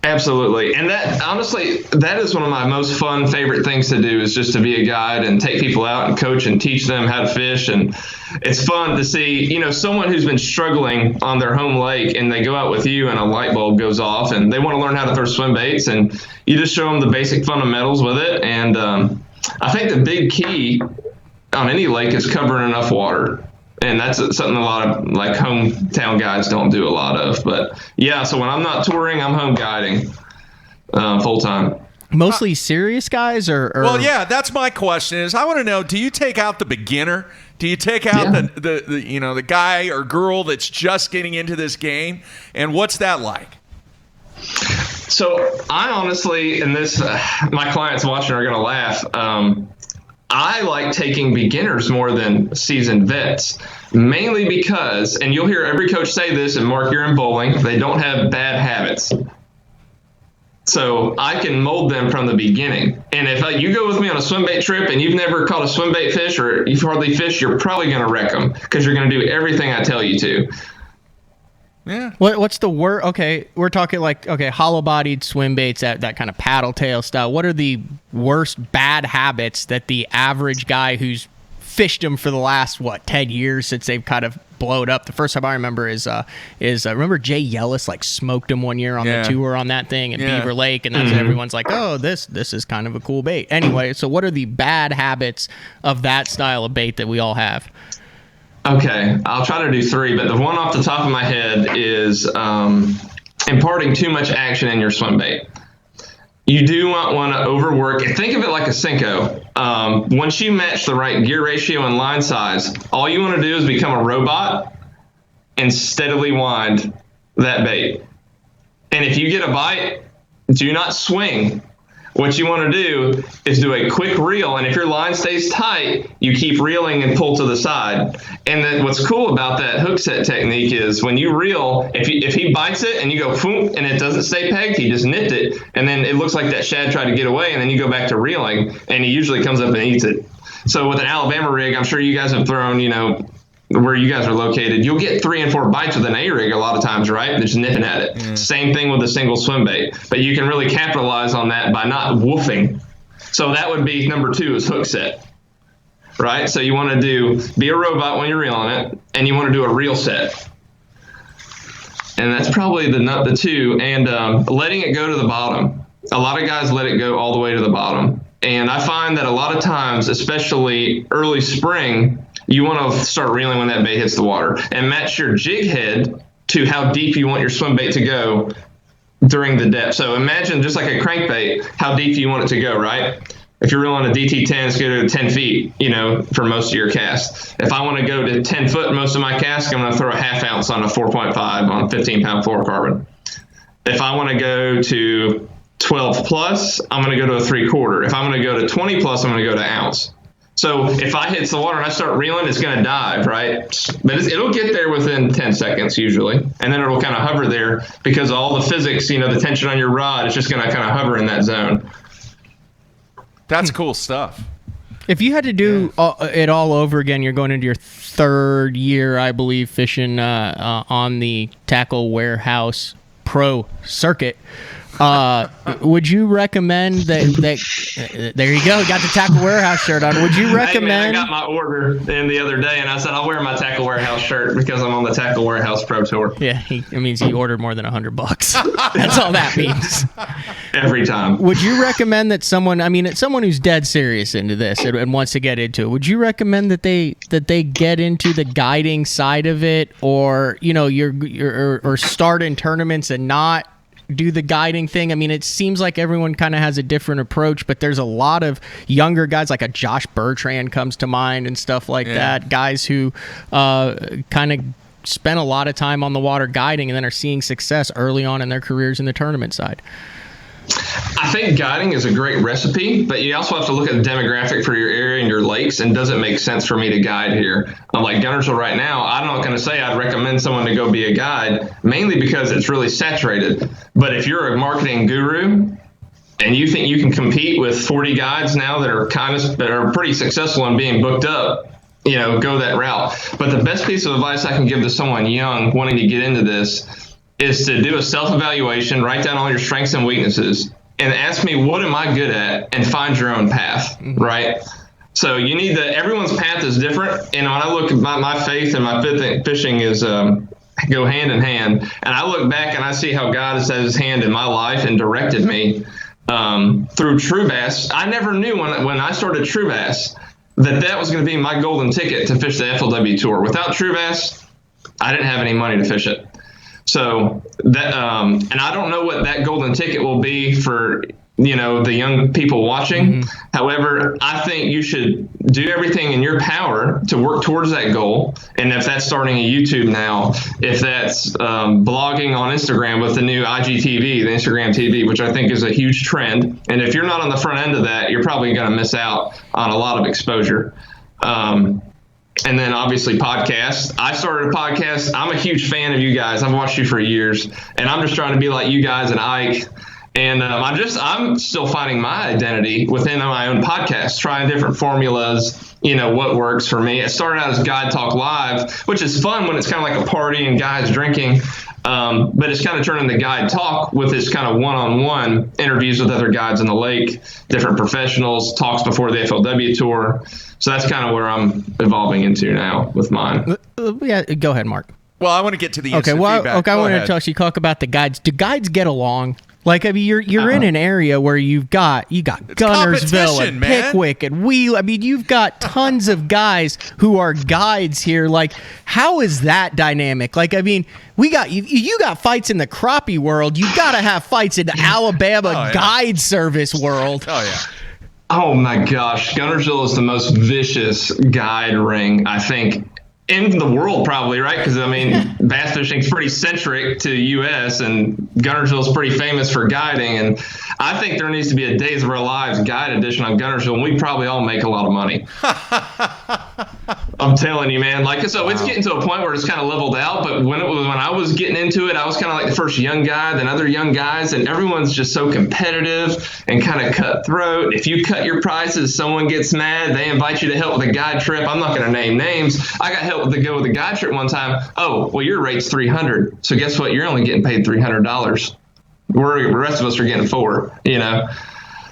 Absolutely. And that, honestly, that is one of my most fun, favorite things to do, is just to be a guide and take people out and coach and teach them how to fish. And it's fun to see, someone who's been struggling on their home lake, and they go out with you and a light bulb goes off and they want to learn how to throw swim baits, and you just show them the basic fundamentals with it. And I think the big key on any lake is covering enough water. And that's something a lot of like hometown guides don't do a lot of. But yeah, so when I'm not touring, I'm home guiding full time. Mostly serious guys, or? Well, yeah, that's my question. Is I want to know: do you take out the beginner? Do you take out the guy or girl that's just getting into this game? And what's that like? So I honestly, and this my clients watching are gonna laugh. I like taking beginners more than seasoned vets, mainly because, and you'll hear every coach say this, and Mark, you're in bowling, they don't have bad habits. So I can mold them from the beginning. And if you go with me on a swim bait trip and you've never caught a swim bait fish, or you've hardly fished, you're probably going to wreck them, because you're going to do everything I tell you to. Yeah. What's the word? Okay, we're talking hollow-bodied swim baits, that kind of paddle tail style. What are the worst bad habits that the average guy who's fished them for the last 10 years since they've kind of blowed up? The first time I remember is remember Jay Yellis smoked him one year on the tour on that thing at Beaver Lake, and that's everyone's like, oh, this is kind of a cool bait. Anyway, so what are the bad habits of that style of bait that we all have? Okay, I'll try to do 3, but the one off the top of my head is imparting too much action in your swim bait. You do not want to overwork it. Think of it like a Senko. Once you match the right gear ratio and line size, all you want to do is become a robot and steadily wind that bait. And if you get a bite, do not swing. What you want to do is do a quick reel, and if your line stays tight, you keep reeling and pull to the side. And then what's cool about that hook set technique is when you reel, if he bites it and you go boom, and it doesn't stay pegged, he just nipped it, and then it looks like that shad tried to get away, and then you go back to reeling, and he usually comes up and eats it. So with an Alabama rig, I'm sure you guys have thrown, where you guys are located, you'll get 3 and 4 bites with an A-rig a lot of times, right? They're just nipping at it. Mm. Same thing with a single swim bait. But you can really capitalize on that by not woofing. So that would be number 2 is hook set, right? So you want to be a robot when you're reeling it, and you want to do a reel set. And that's probably the 2. And letting it go to the bottom. A lot of guys let it go all the way to the bottom. And I find that a lot of times, especially early spring, you want to start reeling when that bait hits the water and match your jig head to how deep you want your swim bait to go during the depth. So imagine just like a crankbait, how deep you want it to go, right? If you're reeling a DT10, it's going to 10 feet, for most of your cast. If I want to go to 10 foot in most of my cast, I'm going to throw a half ounce on a 4.5 on 15-pound fluorocarbon. If I want to go to 12 plus, I'm going to go to a 3/4. If I'm going to go to 20 plus, I'm going to go to ounce. So if I hit the water and I start reeling, it's going to dive, right? But it'll get there within 10 seconds usually. And then it'll kind of hover there because all the physics, the tension on your rod is just going to kind of hover in that zone. That's cool stuff. If you had to do it all over again, you're going into your 3rd year, I believe, fishing on the Tackle Warehouse Pro Circuit. Would you recommend that there you go, got the Tackle Warehouse shirt on. Would you recommend? Hey man, I got my order in the other day and I said I'll wear my Tackle Warehouse shirt because I'm on the Tackle Warehouse Pro Tour. Yeah, it means he ordered more than $100. That's all that means. Every time. Would you recommend that someone who's dead serious into this and wants to get into it, would you recommend that they get into the guiding side of it, or or start in tournaments and not do the guiding thing? It seems like everyone kind of has a different approach, but there's a lot of younger guys, like a Josh Bertrand comes to mind and stuff like that, guys who kind of spent a lot of time on the water guiding and then are seeing success early on in their careers in the tournament side. I think guiding is a great recipe, but you also have to look at the demographic for your area and your lakes, and does it make sense for me to guide here? Like Guntersville right now, I'm not going to say I'd recommend someone to go be a guide, mainly because it's really saturated. But if you're a marketing guru and you think you can compete with 40 guides now that are pretty successful in being booked up, go that route. But the best piece of advice I can give to someone young wanting to get into this is to do a self-evaluation, write down all your strengths and weaknesses, and ask me, what am I good at, and find your own path, right? So you need everyone's path is different. And when I look at my faith and my fishing is go hand in hand. And I look back and I see how God has had his hand in my life and directed me through True Bass. I never knew when I started True Bass that was going to be my golden ticket to fish the FLW Tour. Without True Bass, I didn't have any money to fish it. So that, and I don't know what that golden ticket will be for, the young people watching. Mm-hmm. However, I think you should do everything in your power to work towards that goal. And if that's starting a YouTube now, if that's blogging on Instagram with the new IGTV, the Instagram TV, which I think is a huge trend. And if you're not on the front end of that, you're probably going to miss out on a lot of exposure. And then obviously podcasts. I started a podcast. I'm a huge fan of you guys. I've watched you for years, and I'm just trying to be like you guys and Ike. And I'm still finding my identity within my own podcast, trying different formulas, what works for me. It started out as Guide Talk Live, which is fun when it's kind of like a party and guys drinking. But it's kind of turned into Guide Talk with this kind of one-on-one interviews with other guides in the lake, different professionals, talks before the FLW Tour. So that's kind of where I'm evolving into now with mine. Yeah, go ahead, Mark. Well, I want to get to the instant feedback. I wanted to talk about the guides. Do guides get along? Like, I mean, you're in an area where you've got Gunnersville and Pickwick and Wheel. I mean, you've got tons of guys who are guides here. Like, how is that dynamic? Like, I mean, you got fights in the crappie world. You got to have fights in the Alabama guide service world. Oh yeah. Oh my gosh, Gunnersville is the most vicious guide ring, I think, in the world, probably, right? Because, I mean, bass fishing is pretty centric to the U.S., and Gunnersville is pretty famous for guiding. And I think there needs to be a Days of Our Lives guide edition on Gunnersville, and we probably all make a lot of money. I'm telling you, man. Like, so it's getting to a point where it's kind of leveled out. But when I was getting into it, I was kind of like the first young guy, then other young guys, and everyone's just so competitive and kind of cutthroat. If you cut your prices, someone gets mad. They invite you to help with a guide trip. I'm not going to name names. I got help to go with a guide trip one time. Oh, well, your rate's $300. So guess what? You're only getting paid $300. The rest of us are getting $400, you know?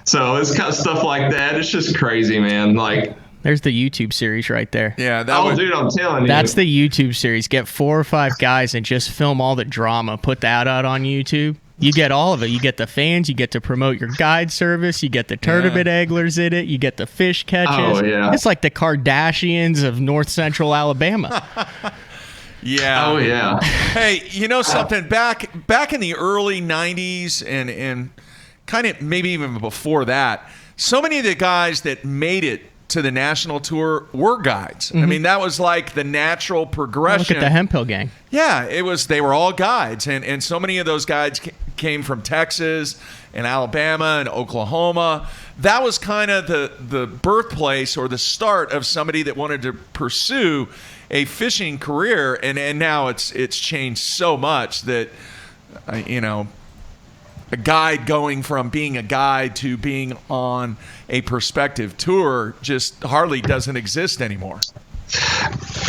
So it's kind of stuff like that. It's just crazy, man. Like, there's the YouTube series right there. Yeah. Dude, I'm telling you. That's the YouTube series. Get 4 or 5 guys and just film all the drama. Put that out on YouTube. You get all of it. You get the fans. You get to promote your guide service. You get the tournament anglers in it. You get the fish catches. Oh, yeah. It's like the Kardashians of North Central Alabama. Yeah. Oh, yeah. Hey, you know something? Back in the early 90s and kind of maybe even before that, so many of the guys that made it to the national tour were guides. Mm-hmm. I mean, that was like the natural progression. Look at the Hemphill gang. Yeah, they were all guides, and so many of those guides came from Texas and Alabama and Oklahoma. That was kind of the birthplace or the start of somebody that wanted to pursue a fishing career, and now it's changed so much that a guide going from being a guide to being on a prospective tour just hardly doesn't exist anymore.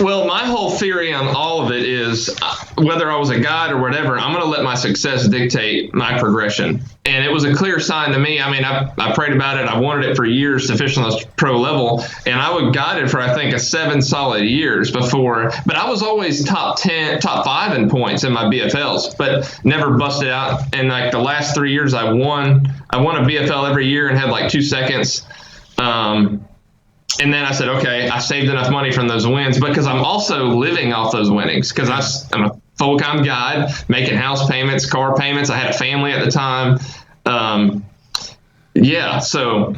Well, my whole theory on all of it is whether I was a guide or whatever, I'm going to let my success dictate my progression. And it was a clear sign to me. I mean, I prayed about it. I wanted it for years to fish on this pro level. And I would guide it for, I think, 7 solid years before. But I was always top 5 in points in my BFLs, but never busted out. And like the last 3 years I won a BFL every year and had like 2 seconds. And then I said, okay, I saved enough money from those wins because I'm also living off those winnings because I'm a full-time guide, making house payments, car payments. I had a family at the time. So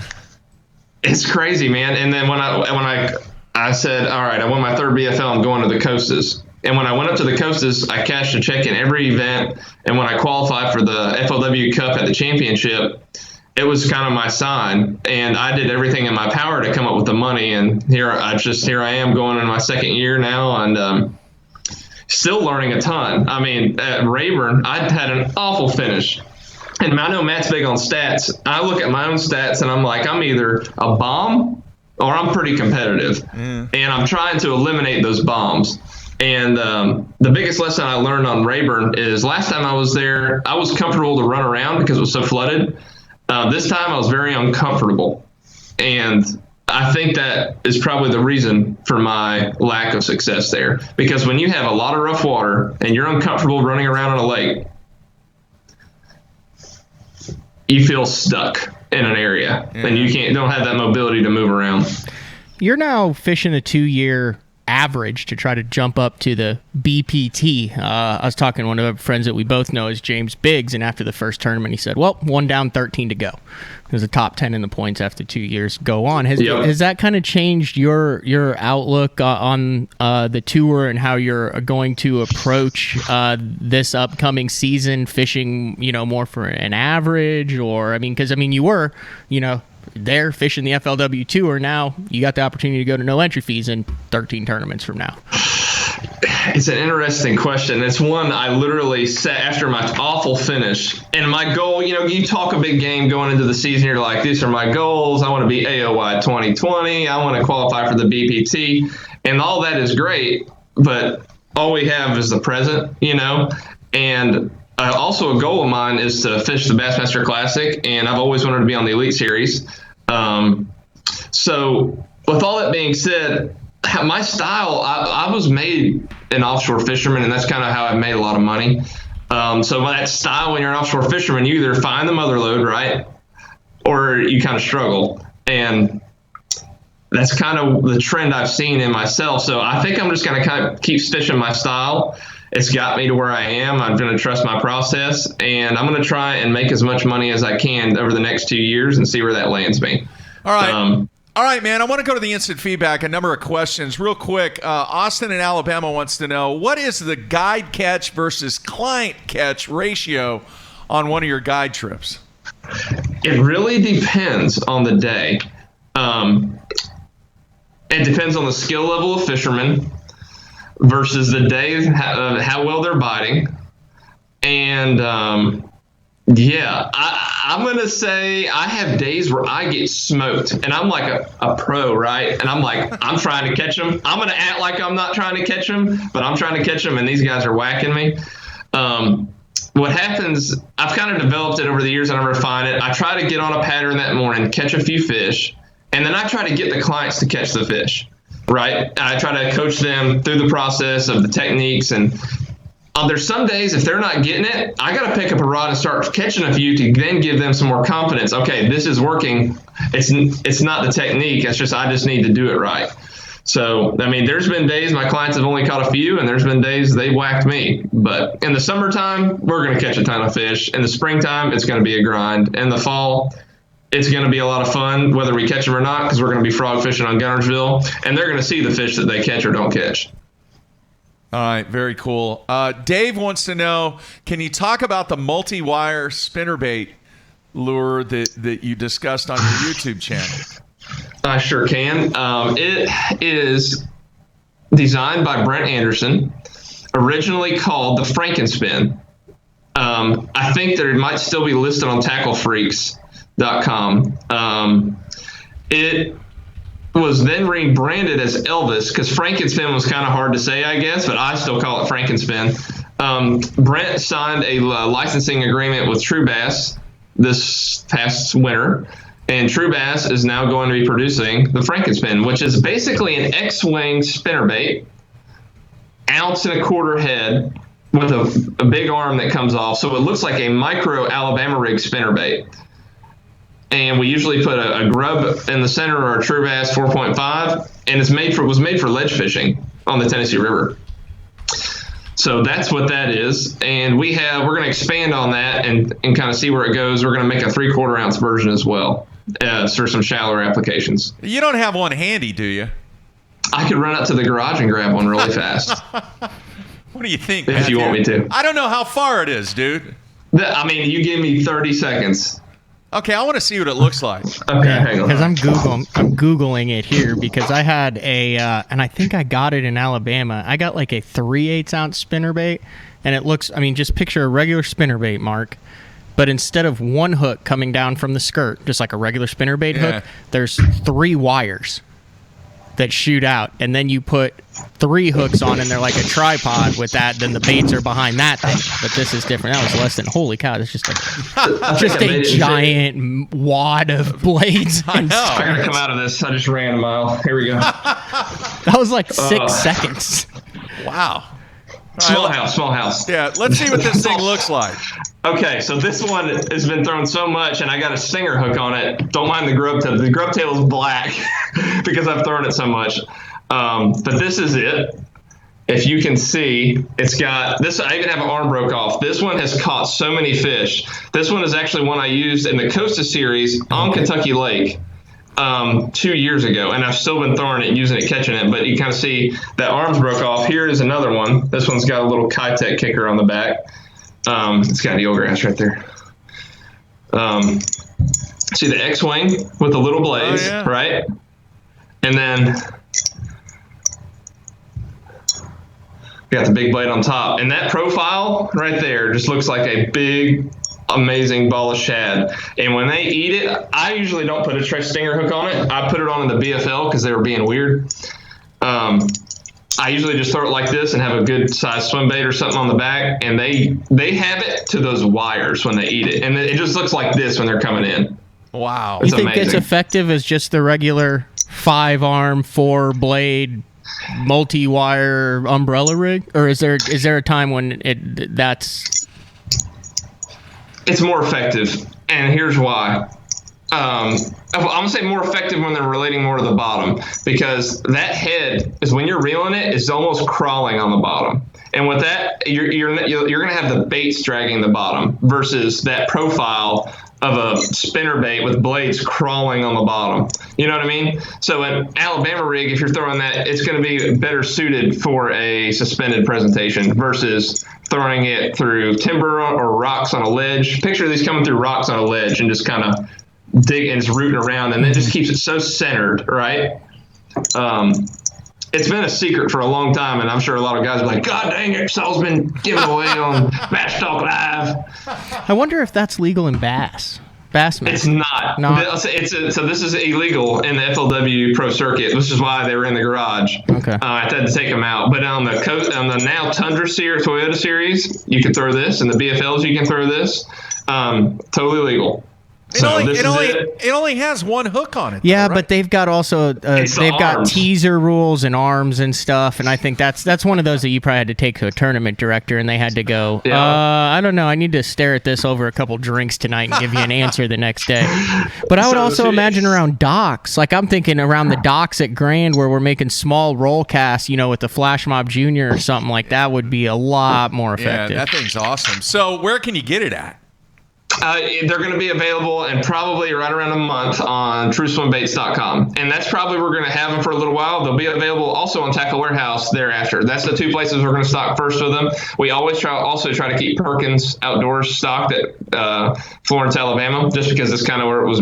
it's crazy, man. And then when I said, all right, I won my 3rd BFL, I'm going to the Coastas. And when I went up to the Coastas, I cashed a check in every event. And when I qualified for the FLW Cup at the championship, it was kind of my sign, and I did everything in my power to come up with the money. And here I am going in my 2nd year now, and still learning a ton. I mean, at Rayburn, I had an awful finish, and I know Matt's big on stats. I look at my own stats, and I'm like, I'm either a bomb or I'm pretty competitive, and I'm trying to eliminate those bombs. And the biggest lesson I learned on Rayburn is last time I was there, I was comfortable to run around because it was so flooded. This time I was very uncomfortable, and I think that is probably the reason for my lack of success there, because when you have a lot of rough water and you're uncomfortable running around on a lake, you feel stuck in an area and you don't have that mobility to move around. You're now fishing a 2-year average to try to jump up to the BPT. I was talking to one of our friends that we both know is James Biggs, and after the first tournament he said, well, 1 down, 13 to go. It was a top 10 in the points after 2 years go on. Has that kind of changed your outlook on the tour and how you're going to approach this upcoming season, fishing more for an average? Or because you were there fishing the FLW Tour. Now you got the opportunity to go to no entry fees in 13 tournaments from now. It's an interesting question. It's one I literally set after my awful finish. And my goal, you talk a big game going into the season. You're like, these are my goals. I want to be AOY 2020. I want to qualify for the BPT. And all that is great. But all we have is the present, And also a goal of mine is to fish the Bassmaster Classic. And I've always wanted to be on the Elite Series. So with all that being said, my style, I was made an offshore fisherman, and that's kind of how I made a lot of money. So that style, when you're an offshore fisherman, you either find the mother lode, right, or you kind of struggle. And that's kind of the trend I've seen in myself. So I think I'm just going to kind of keep stitching my style. It's got me to where I am. I'm going to trust my process, and I'm going to try and make as much money as I can over the next 2 years and see where that lands me. All right. All right, man. I want to go to the instant feedback. A number of questions. Real quick, Austin in Alabama wants to know, what is the guide catch versus client catch ratio on one of your guide trips? It really depends on the day. It depends on the skill level of fishermen versus the day, how well they're biting. And yeah, I'm going to say I have days where I get smoked, and I'm like a pro, right? And I'm like, I'm trying to catch them. I'm going to act like I'm not trying to catch them, but I'm trying to catch them, and these guys are whacking me. What happens, I've kind of developed it over the years and I refine it. I try to get on a pattern that morning, catch a few fish, and then I try to get the clients to catch the fish, right? I try to coach them through the process of the techniques. And there's some days, if they're not getting it, I got to pick up a rod and start catching a few to then give them some more confidence. Okay, this is working. It's not the technique. It's just I just need to do it right. So, I mean, there's been days my clients have only caught a few, and there's been days they whacked me. But in the summertime, we're going to catch a ton of fish. In the springtime, it's going to be a grind. In the fall, it's going to be a lot of fun, whether we catch them or not, because we're going to be frog fishing on Guntersville, and they're going to see the fish that they catch or don't catch. All right, very cool. Dave wants to know, can you talk about the multi-wire spinnerbait lure that you discussed on your YouTube channel? I sure can. It is designed by Brent Anderson, originally called the Frankenspin. I think that it might still be listed on tacklefreaks.com. It was then rebranded as Elvis because Frankenspin was kind of hard to say, I guess, but I still call it Frankenspin. Brent signed a licensing agreement with True Bass this past winter, and True Bass is now going to be producing the Frankenspin, which is basically an X-wing spinnerbait, 1.25 ounce head with a big arm that comes off. So it looks like a micro Alabama rig spinnerbait. And we usually put a grub in the center or a True Bass 4.5, and was made for ledge fishing on the Tennessee River. So that's what that is. And we're going to expand on that and kind of see where it goes. We're going to make a 3/4 ounce version as well for some shallower applications. You don't have one handy, do you? I could run up to the garage and grab one really fast. What do you think, If you want me to. I don't know how far it is, dude. I mean, you give me 30 seconds. Okay, I want to see what it looks like. Okay, hang on. Because I'm Googling it here because I had and I think I got it in Alabama. I got like a 3/8 ounce spinnerbait, and it looks, I mean, just picture a regular spinnerbait, Mark, but instead of one hook coming down from the skirt, just like a regular spinnerbait hook, there's 3 wires that shoot out, and then you put 3 hooks on, and they're like a tripod with that. Then the baits are behind that thing. But this is different. That was less than, holy cow! That's just a giant wad of blades. I know. I gotta come out of this. I just ran a mile. Here we go. That was like 6 seconds. Wow. Small house. Yeah, let's see what this thing looks like. Okay, so this one has been thrown so much, and I got a stinger hook on it. Don't mind the grub tail. The grub tail is black because I've thrown it so much. But this is it. If you can see, it's got this. I even have an arm broke off. This one has caught so many fish. This one is actually one I used in the Costa series on Kentucky Lake 2 years ago, and I've still been throwing it, using it, catching it. But you kind of see that arm's broke off. Here is another one. This one's got a little Kitech kicker on the back. It's got eelgrass right there. See the X-wing with the little blades, right? And then we got the big blade on top. And that profile right there just looks like a big, amazing ball of shad. And when they eat it, I usually don't put a stinger hook on it. I put it on in the BFL because they were being weird. I usually just throw it like this and have a good size swim bait or something on the back, and they have it to those wires when they eat it, and it just looks like this when they're coming in. Wow. You think it's effective as just the regular 5-arm, 4-blade, multi-wire umbrella rig, or is there a time when It's more effective, and here's why. I'm gonna say more effective when they're relating more to the bottom, because that head is, when you're reeling it, is almost crawling on the bottom. And with that, you're gonna have the baits dragging the bottom versus that profile of a spinner bait with blades crawling on the bottom. You know what I mean? So an Alabama rig, if you're throwing that, it's going to be better suited for a suspended presentation versus throwing it through timber or rocks on a ledge. Picture these coming through rocks on a ledge and just kind of dig and it's rooting around, and it just keeps it so centered, right? It's been a secret for a long time, and I'm sure a lot of guys are like, God dang it, Salzman giving away on Bass Talk Live. I wonder if that's legal in bass. Bassman. It's not. So this is illegal in the FLW Pro Circuit, which is why they were in the garage. Okay. I had to take them out. But on the now Tundra series, Toyota series, you can throw this, and the BFLs you can throw this. Totally legal. It only has one hook on it. Yeah, though, right? but they've got also they've got teaser rules and arms and stuff, and I think that's one of those that you probably had to take to a tournament director, and they had to go, I don't know, I need to stare at this over a couple drinks tonight and give you an answer the next day. But I would also imagine around docks, like I'm thinking around the docks at Grand where we're making small roll casts, with the Flash Mob Junior or something like that would be a lot more effective. Yeah, that thing's awesome. So where can you get it at? They're going to be available in probably right around a month on TrueSwimBaits.com. And that's probably where we're going to have them for a little while. They'll be available also on Tackle Warehouse thereafter. That's the two places we're going to stock first with them. We always try to keep Perkins Outdoors stocked at Florence, Alabama, just because it's kind of where it was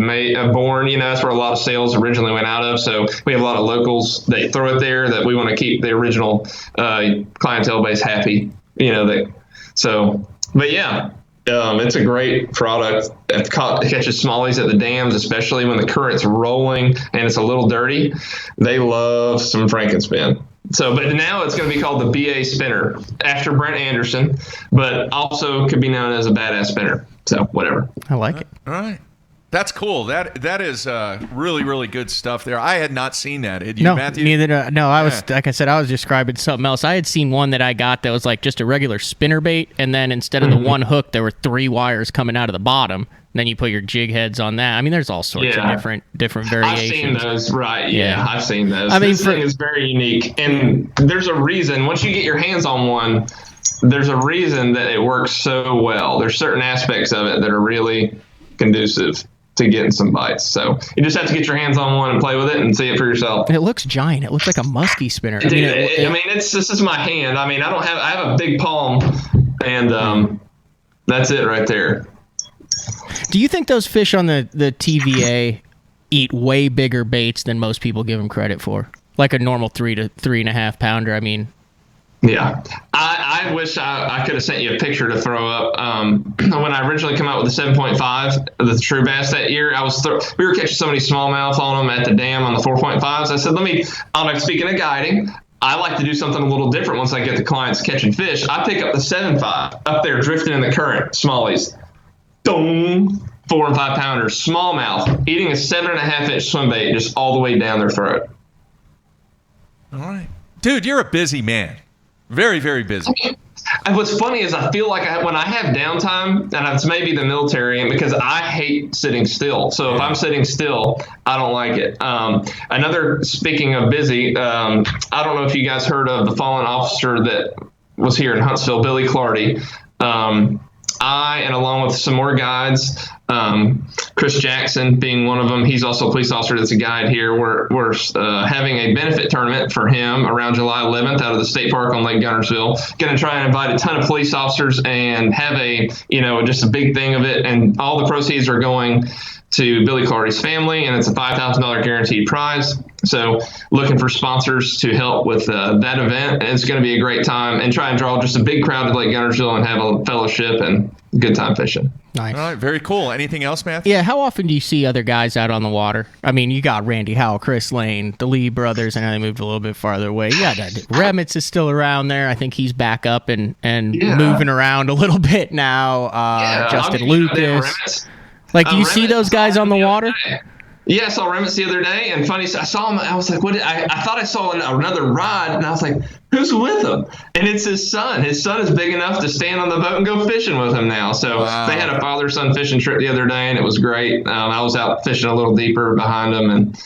born. That's where a lot of sales originally went out of. So we have a lot of locals that throw it there that we want to keep the original clientele base happy. But yeah. It's a great product. It catches smallies at the dams, especially when the current's rolling and it's a little dirty. They love some Frankenspin. But now it's going to be called the BA Spinner after Brent Anderson, but also could be known as a badass spinner. So whatever. I like it. All right. That's cool. That is really, really good stuff there. I had not seen that. Had you, Matthew? Neither. No, I was, like I said, I was describing something else. I had seen one that I got that was like just a regular spinner bait, and then instead of the one hook, there were 3 wires coming out of the bottom. And then you put your jig heads on that. I mean, there's all sorts of different variations. I've seen those, right? Yeah, I've seen those. This thing is very unique, and there's a reason. Once you get your hands on one, there's a reason that it works so well. There's certain aspects of it that are really conducive to getting some bites. So you just have to get your hands on one and play with it and see it for yourself. It looks giant. It looks like a musky spinner. This is my hand. I have a big palm, and that's it right there. Do you think those fish on the TVA eat way bigger baits than most people give them credit for? Like a normal 3 to 3.5 pounder. Yeah, I wish I could have sent you a picture to throw up. When I originally came out with the 7.5, the true bass that year, we were catching so many smallmouth on them at the dam on the 4.5s. I said, speaking of guiding, I like to do something a little different once I get the clients catching fish. I pick up the 7.5 up there drifting in the current, smallies. Boom, 4 and 5 pounders, smallmouth, eating a 7.5 inch swim bait just all the way down their throat. All right. Dude, you're a busy man. Very, very busy. And what's funny is I feel like when I have downtime, and it's maybe the military, and because I hate sitting still. So if I'm sitting still, I don't like it. Speaking of busy, I don't know if you guys heard of the fallen officer that was here in Huntsville, Billy Clardy. And along with some more guides, Chris Jackson being one of them, he's also a police officer that's a guide here. We're having a benefit tournament for him around July 11th out of the state park on Lake Guntersville. Going to try and invite a ton of police officers and have just a big thing of it. And all the proceeds are going to Billy Clardy's family, and it's a $5,000 guaranteed prize. So looking for sponsors to help with that event. And it's going to be a great time, and try and draw just a big crowd to Lake Guntersville and have a fellowship and good time fishing. Nice. All right, very cool. Anything else, Matthew? Yeah, how often do you see other guys out on the water? You got Randy Howell, Chris Lane, the Lee brothers. I know they moved a little bit farther away. You got Remitz is still around there. I think he's back up and moving around a little bit now. Justin Lucas. Remitz. Do you see those guys on the water? Yeah, I saw Remitz the other day, and funny, I saw him. I was like, "What?" I thought I saw another rod, and I was like, "Who's with him?" And it's his son. His son is big enough to stand on the boat and go fishing with him now. So They had a father-son fishing trip the other day, and it was great. I was out fishing a little deeper behind them, and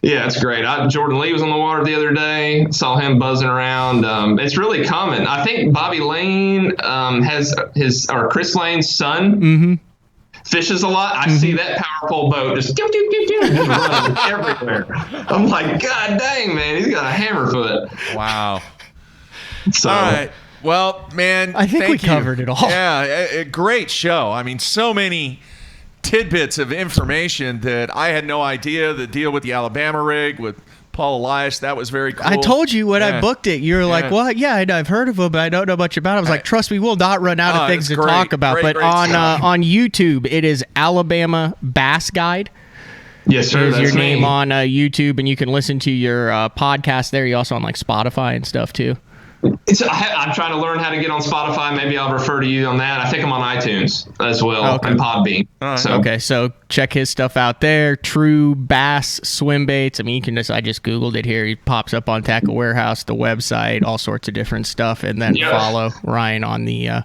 yeah, it's great. Jordan Lee was on the water the other day. Saw him buzzing around. It's really common. I think Bobby Lane has Chris Lane's son. Fishes a lot. I see that power pole boat just running everywhere. I'm like, God dang, man, he's got a hammer foot. Wow. So, all right. Well, man, I think we thank you. covered it all. Yeah, a great show. I mean, so many tidbits of information that I had no idea. The deal with the Alabama rig with Paul Elias, that was very cool. I told you when I booked it. You were like, "Well, yeah, I've heard of him, but I don't know much about it." I was like, "Trust me, we'll not run out of things to talk about." But on YouTube, it is Alabama Bass Guide. Yes, sir. There's your name on YouTube, and you can listen to your podcast there. You're also on like Spotify and stuff too. I'm trying to learn how to get on Spotify. Maybe I'll refer to you on that. I think I'm on iTunes as well and Podbean. So check his stuff out there. True Bass Swim Baits. I mean, you can I just Googled it here. He pops up on Tackle Warehouse, the website, all sorts of different stuff. And then follow Ryan on the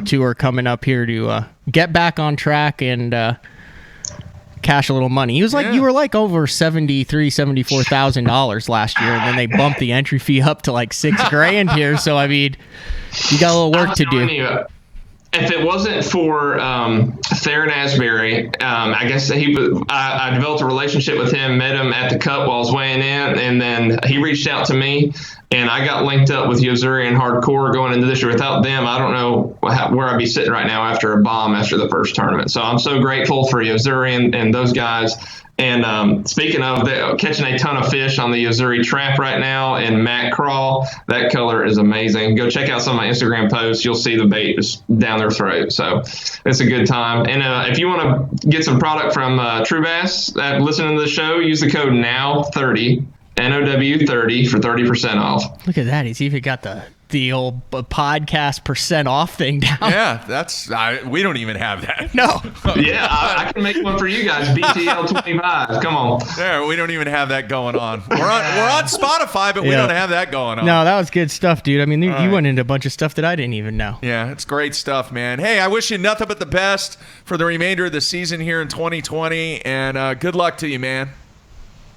tour coming up here to get back on track and cash a little money. He was like, you were like over $74,000 last year, and then they bumped the entry fee up to like $6,000 here. So I mean, you got a little work to do. If it wasn't for Theron Asbury, I guess I developed a relationship with him, met him at the Cup while I was weighing in, and then he reached out to me, and I got linked up with Yozuri and Hardcore going into this year. Without them, I don't know where I'd be sitting right now after a bomb after the first tournament. So I'm so grateful for Yozuri and those guys. And speaking of catching a ton of fish on the Yozuri trap right now in Mac Crawl, that color is amazing. Go check out some of my Instagram posts. You'll see the bait just down their throat. So it's a good time. And if you want to get some product from True Bass, listening to the show, use the code NOW30, NOW30 for 30% off. Look at that. He's even got the old podcast % off thing down. Yeah, we don't even have that. No. Yeah, I can make one for you guys. BTL 25. Come on. There, we don't even have that going on. We're on Spotify, but we don't have that going on. No, that was good stuff, dude. I mean, you went into a bunch of stuff that I didn't even know. Yeah, it's great stuff, man. Hey, I wish you nothing but the best for the remainder of the season here in 2020, and good luck to you, man.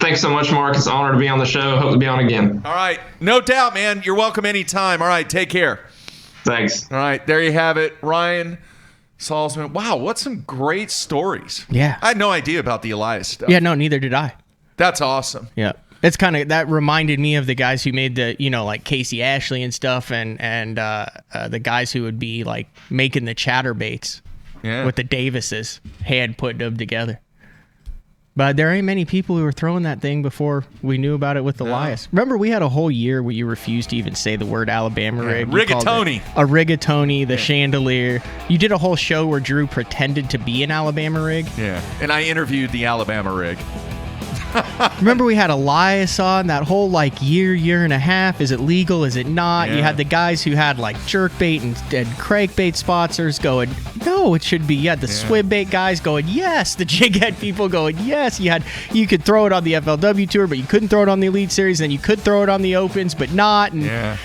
Thanks so much, Mark. It's an honor to be on the show. Hope to be on again. All right. No doubt, man. You're welcome anytime. All right. Take care. Thanks. All right. There you have it. Ryan Salzman. Wow. What some great stories. Yeah. I had no idea about the Elias stuff. Yeah, no, neither did I. That's awesome. Yeah. It's kind of, that reminded me of the guys who made the, like Casey Ashley and stuff, and the guys who would be like making the chatterbaits with the Davises, hand putting them together. But there ain't many people who were throwing that thing before we knew about it with Elias. Remember, we had a whole year where you refused to even say the word Alabama rig. Rigatoni. A rigatoni, the chandelier. You did a whole show where Drew pretended to be an Alabama rig. Yeah, and I interviewed the Alabama rig. Remember, we had Elias on that whole year and a half. Is it legal? Is it not? Yeah. You had the guys who had jerkbait and crankbait spotters going, no, it should be. You had the swim bait guys going, yes. The jig head people going, yes. You could throw it on the FLW tour, but you couldn't throw it on the Elite Series. Then you could throw it on the Opens, but not. And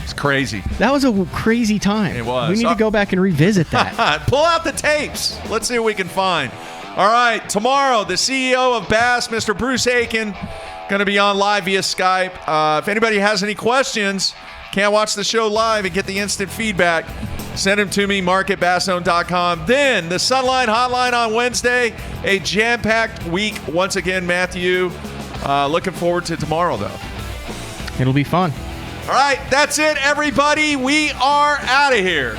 it's crazy. That was a crazy time. It was. We need to go back and revisit that. Pull out the tapes. Let's see what we can find. All right, tomorrow, the CEO of Bass, Mr. Bruce Aiken, going to be on live via Skype. If anybody has any questions, can't watch the show live and get the instant feedback, send them to me, mark@basszone.com. Then the Sunline Hotline on Wednesday, a jam-packed week once again, Matthew. Looking forward to tomorrow, though. It'll be fun. All right, that's it, everybody. We are out of here.